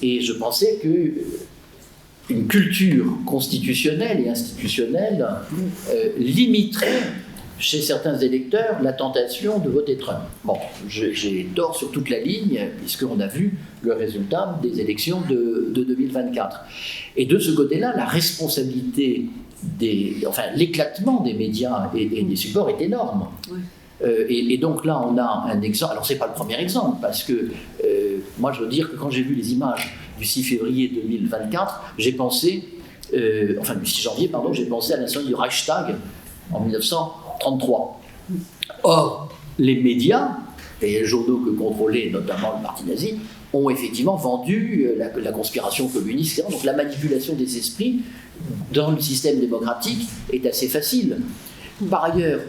Et je pensais qu'une culture constitutionnelle et institutionnelle limiterait chez certains électeurs la tentation de voter Trump. Bon, j'ai tort sur toute la ligne, puisqu'on a vu le résultat des élections de 2024. Et de ce côté-là, la responsabilité l'éclatement des médias et des supports est énorme. Oui. Et donc là, on a un exemple. Alors, ce n'est pas le premier exemple, parce que moi, je veux dire que quand j'ai vu les images du 6 février 2024, j'ai pensé, du 6 janvier, pardon, j'ai pensé à l'incendie du Reichstag en 1933. Or, les médias, et les journaux que contrôlait notamment le parti nazi, ont effectivement vendu la conspiration communiste, etc. Donc la manipulation des esprits dans le système démocratique est assez facile. Par ailleurs,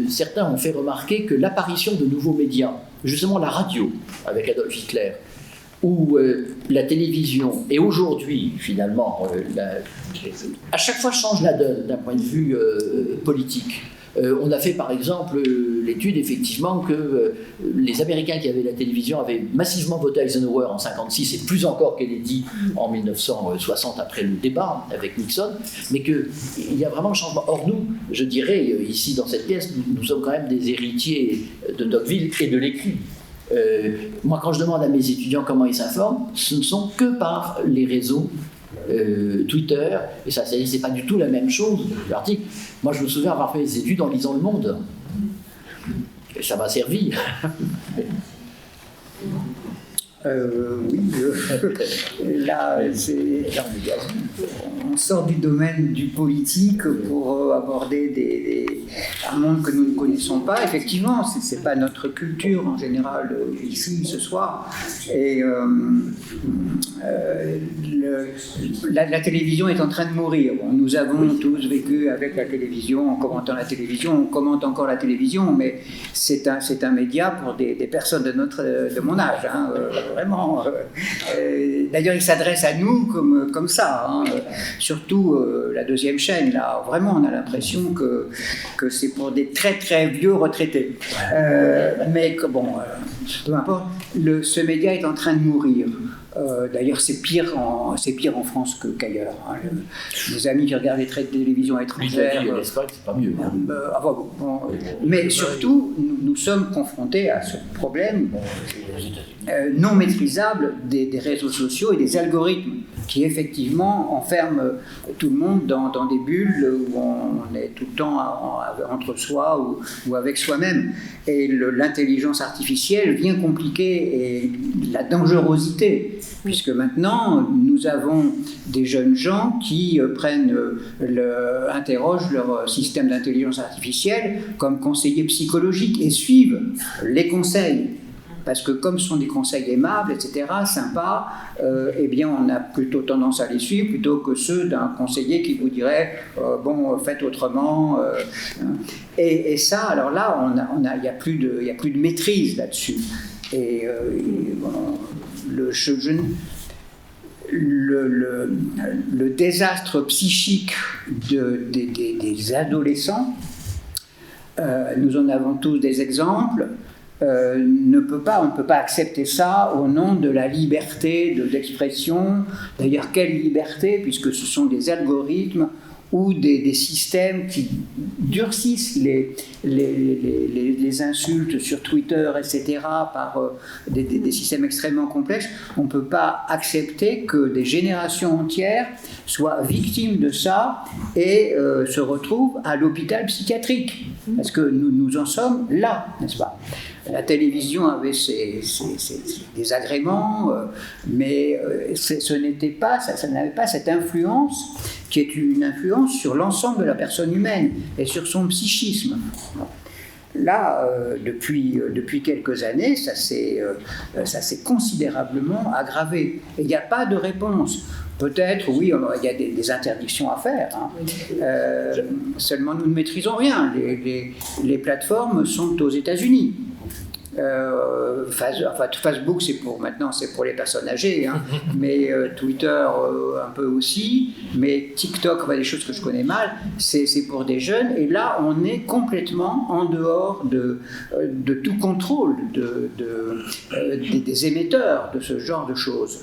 certains ont fait remarquer que l'apparition de nouveaux médias, justement la radio avec Adolf Hitler, ou la télévision, et aujourd'hui finalement, à chaque fois change la donne d'un point de vue politique. On a fait par exemple l'étude effectivement que les Américains qui avaient la télévision avaient massivement voté Eisenhower en 1956 et plus encore Kennedy en 1960 après le débat avec Nixon, mais qu'il y a vraiment un changement. Or nous, je dirais ici dans cette pièce, nous sommes quand même des héritiers de Tocqueville et de l'écrit. Moi quand je demande à mes étudiants comment ils s'informent, ce ne sont que par les réseaux Twitter, et ça c'est pas du tout la même chose. L'article, moi je me souviens avoir fait des études en lisant Le Monde, et ça m'a servi. Là, on sort du domaine du politique pour aborder un monde que nous ne connaissons pas. Effectivement, c'est pas notre culture en général ici ce soir. Et la télévision est en train de mourir. Bon, nous avons tous vécu avec la télévision, en commentant la télévision, on commente encore la télévision, mais c'est un média pour des personnes de mon âge. Hein, vraiment. D'ailleurs, il s'adresse à nous comme ça. Hein. Surtout la deuxième chaîne, là. Vraiment, on a l'impression que c'est pour des très très vieux retraités. Mais que bon, peu importe, ce média est en train de mourir. D'ailleurs, c'est pire en France qu'ailleurs. Hein. Les amis qui regardent les traits de télévision étrangères. L'Espagne, c'est pas mieux. Mais surtout, nous sommes confrontés à ce problème non maîtrisable des réseaux sociaux et des algorithmes qui effectivement enferment tout le monde dans des bulles où on est tout le temps entre soi ou avec soi-même. Et l'intelligence artificielle vient compliquer la dangerosité, puisque maintenant nous avons des jeunes gens qui interrogent leur système d'intelligence artificielle comme conseillers psychologiques et suivent les conseils. Parce que comme ce sont des conseils aimables, etc., sympas, eh bien on a plutôt tendance à les suivre plutôt que ceux d'un conseiller qui vous dirait bon, faites autrement. Et ça, alors là, il n'y a plus de maîtrise là-dessus. Et le désastre psychique des adolescents, nous en avons tous des exemples. On ne peut pas accepter ça au nom de la liberté d'expression. D'ailleurs, quelle liberté, puisque ce sont des algorithmes ou des systèmes qui durcissent les insultes sur Twitter, etc., par des systèmes extrêmement complexes. On ne peut pas accepter que des générations entières soient victimes de ça et se retrouvent à l'hôpital psychiatrique. Parce que nous en sommes là, n'est-ce pas ? La télévision avait des agréments, mais ça n'avait pas cette influence qui est une influence sur l'ensemble de la personne humaine et sur son psychisme. Là, depuis quelques années, ça s'est considérablement aggravé. Et il n'y a pas de réponse. Peut-être, oui, il y a des interdictions à faire. Hein. Seulement, nous ne maîtrisons rien. Les plateformes sont aux États-Unis. Facebook, c'est pour les personnes âgées, hein. Mais Twitter, un peu aussi. Mais TikTok, des choses que je connais mal, c'est pour des jeunes. Et là, on est complètement en dehors de tout contrôle des émetteurs de ce genre de choses.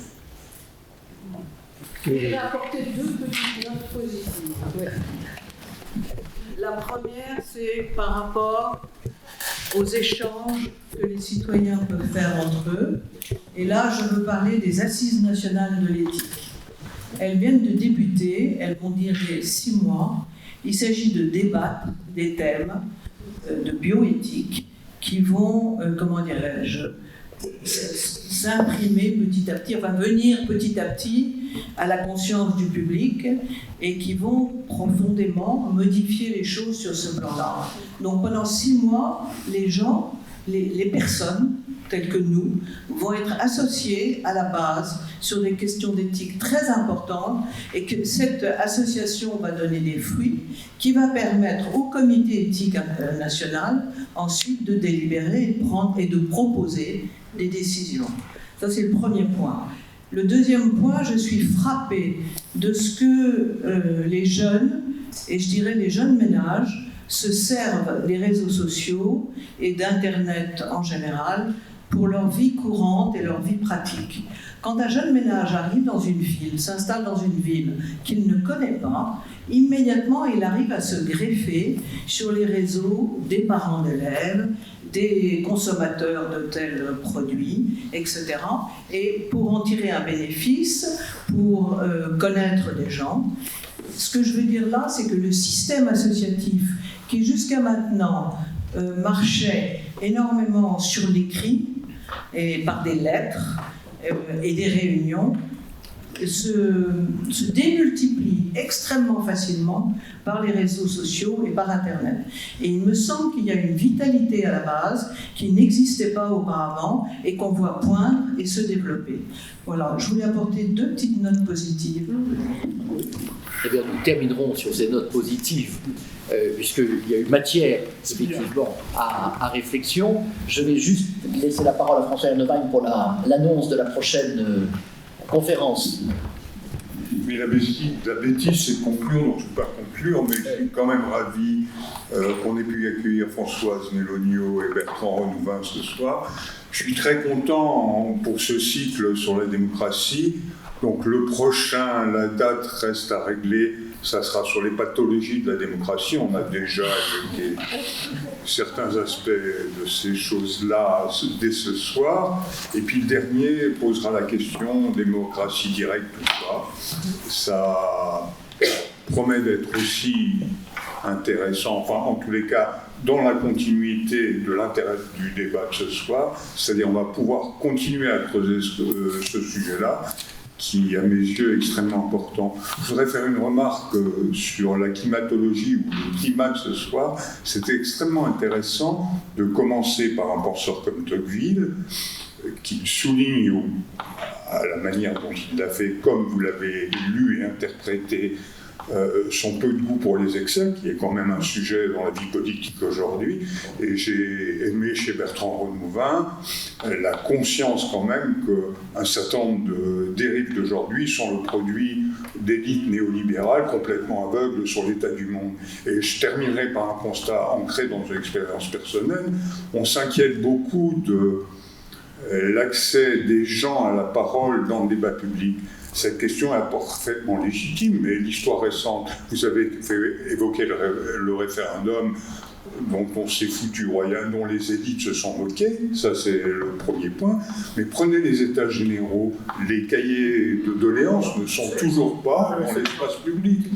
Je vais apporter deux petites notes positives. La première, c'est par rapport aux échanges que les citoyens peuvent faire entre eux. Et là, je veux parler des Assises nationales de l'éthique. Elles viennent de débuter, elles vont durer 6 mois. Il s'agit de débattre des thèmes de bioéthique qui vont, s'imprimer petit à petit, venir petit à petit à la conscience du public et qui vont profondément modifier les choses sur ce plan-là. Donc pendant 6 mois, les gens, les personnes telles que nous, vont être associées à la base sur des questions d'éthique très importantes et que cette association va donner des fruits qui va permettre au comité éthique national ensuite de délibérer et de proposer des décisions. Ça, c'est le premier point. Le deuxième point, je suis frappée de ce que les jeunes, et je dirais les jeunes ménages, se servent des réseaux sociaux et d'Internet en général pour leur vie courante et leur vie pratique. Quand un jeune ménage arrive dans une ville, s'installe dans une ville qu'il ne connaît pas, immédiatement il arrive à se greffer sur les réseaux des parents d'élèves, des consommateurs de tels produits, etc. Et pour en tirer un bénéfice, pour connaître des gens. Ce que je veux dire là, c'est que le système associatif qui jusqu'à maintenant marchait énormément sur l'écrit et par des lettres et des réunions, se démultiplie extrêmement facilement par les réseaux sociaux et par Internet. Et il me semble qu'il y a une vitalité à la base qui n'existait pas auparavant et qu'on voit poindre et se développer. Voilà, je voulais apporter 2 petites notes positives. Eh bien, nous terminerons sur ces notes positives, puisqu'il y a eu matière, effectivement, à réflexion. Je vais juste laisser la parole à François Hernewein pour l'annonce de la prochaine conférence. Mais la bêtise, c'est de conclure, donc je ne peux pas conclure. conclure, mais je suis quand même ravi qu'on ait pu accueillir Françoise Mélonio et Bertrand Renouvin ce soir. Je suis très content pour ce cycle sur la démocratie. Donc le prochain, la date reste à régler, ça sera sur les pathologies de la démocratie. On a déjà évoqué certains aspects de ces choses-là dès ce soir. Et puis le dernier posera la question démocratie directe ou pas. Ça promet d'être aussi intéressant, enfin en tous les cas dans la continuité de l'intérêt du débat de ce soir, c'est-à-dire on va pouvoir continuer à creuser ce sujet-là, qui, à mes yeux, est extrêmement important. Je voudrais faire une remarque sur la climatologie ou le climat de ce soir. C'était extrêmement intéressant de commencer par un penseur comme Tocqueville, qui souligne à la manière dont il l'a fait, comme vous l'avez lu et interprété, son peu de goût pour les excès, qui est quand même un sujet dans la vie politique aujourd'hui. Et j'ai aimé chez Bertrand Renouvin la conscience quand même qu'un certain nombre de dérives d'aujourd'hui sont le produit d'élites néolibérales complètement aveugles sur l'état du monde. Et je terminerai par un constat ancré dans une expérience personnelle. On s'inquiète beaucoup de l'accès des gens à la parole dans le débat public. Cette question est parfaitement légitime, mais l'histoire récente, vous avez évoqué le référendum dont on s'est foutu royal, dont les élites se sont moquées, ça c'est le premier point, mais prenez les états généraux, les cahiers de doléances ne sont toujours pas dans l'espace public,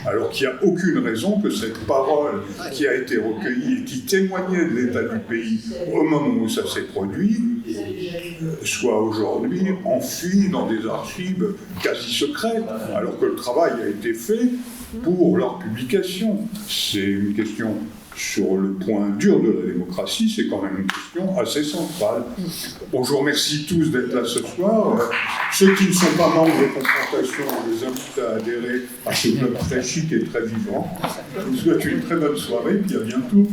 alors qu'il n'y a aucune raison que cette parole qui a été recueillie et qui témoignait de l'état du pays au moment où ça s'est produit, soit aujourd'hui enfuie dans des archives quasi secrètes, alors que le travail a été fait pour leur publication. C'est une question sur le point dur de la démocratie, c'est quand même une question assez centrale. Bon, je vous remercie tous d'être là ce soir. Ceux qui ne sont pas membres de Confrontation, je les invite à adhérer à ce club très chic et très vivant. Je vous souhaite une très bonne soirée, puis à bientôt.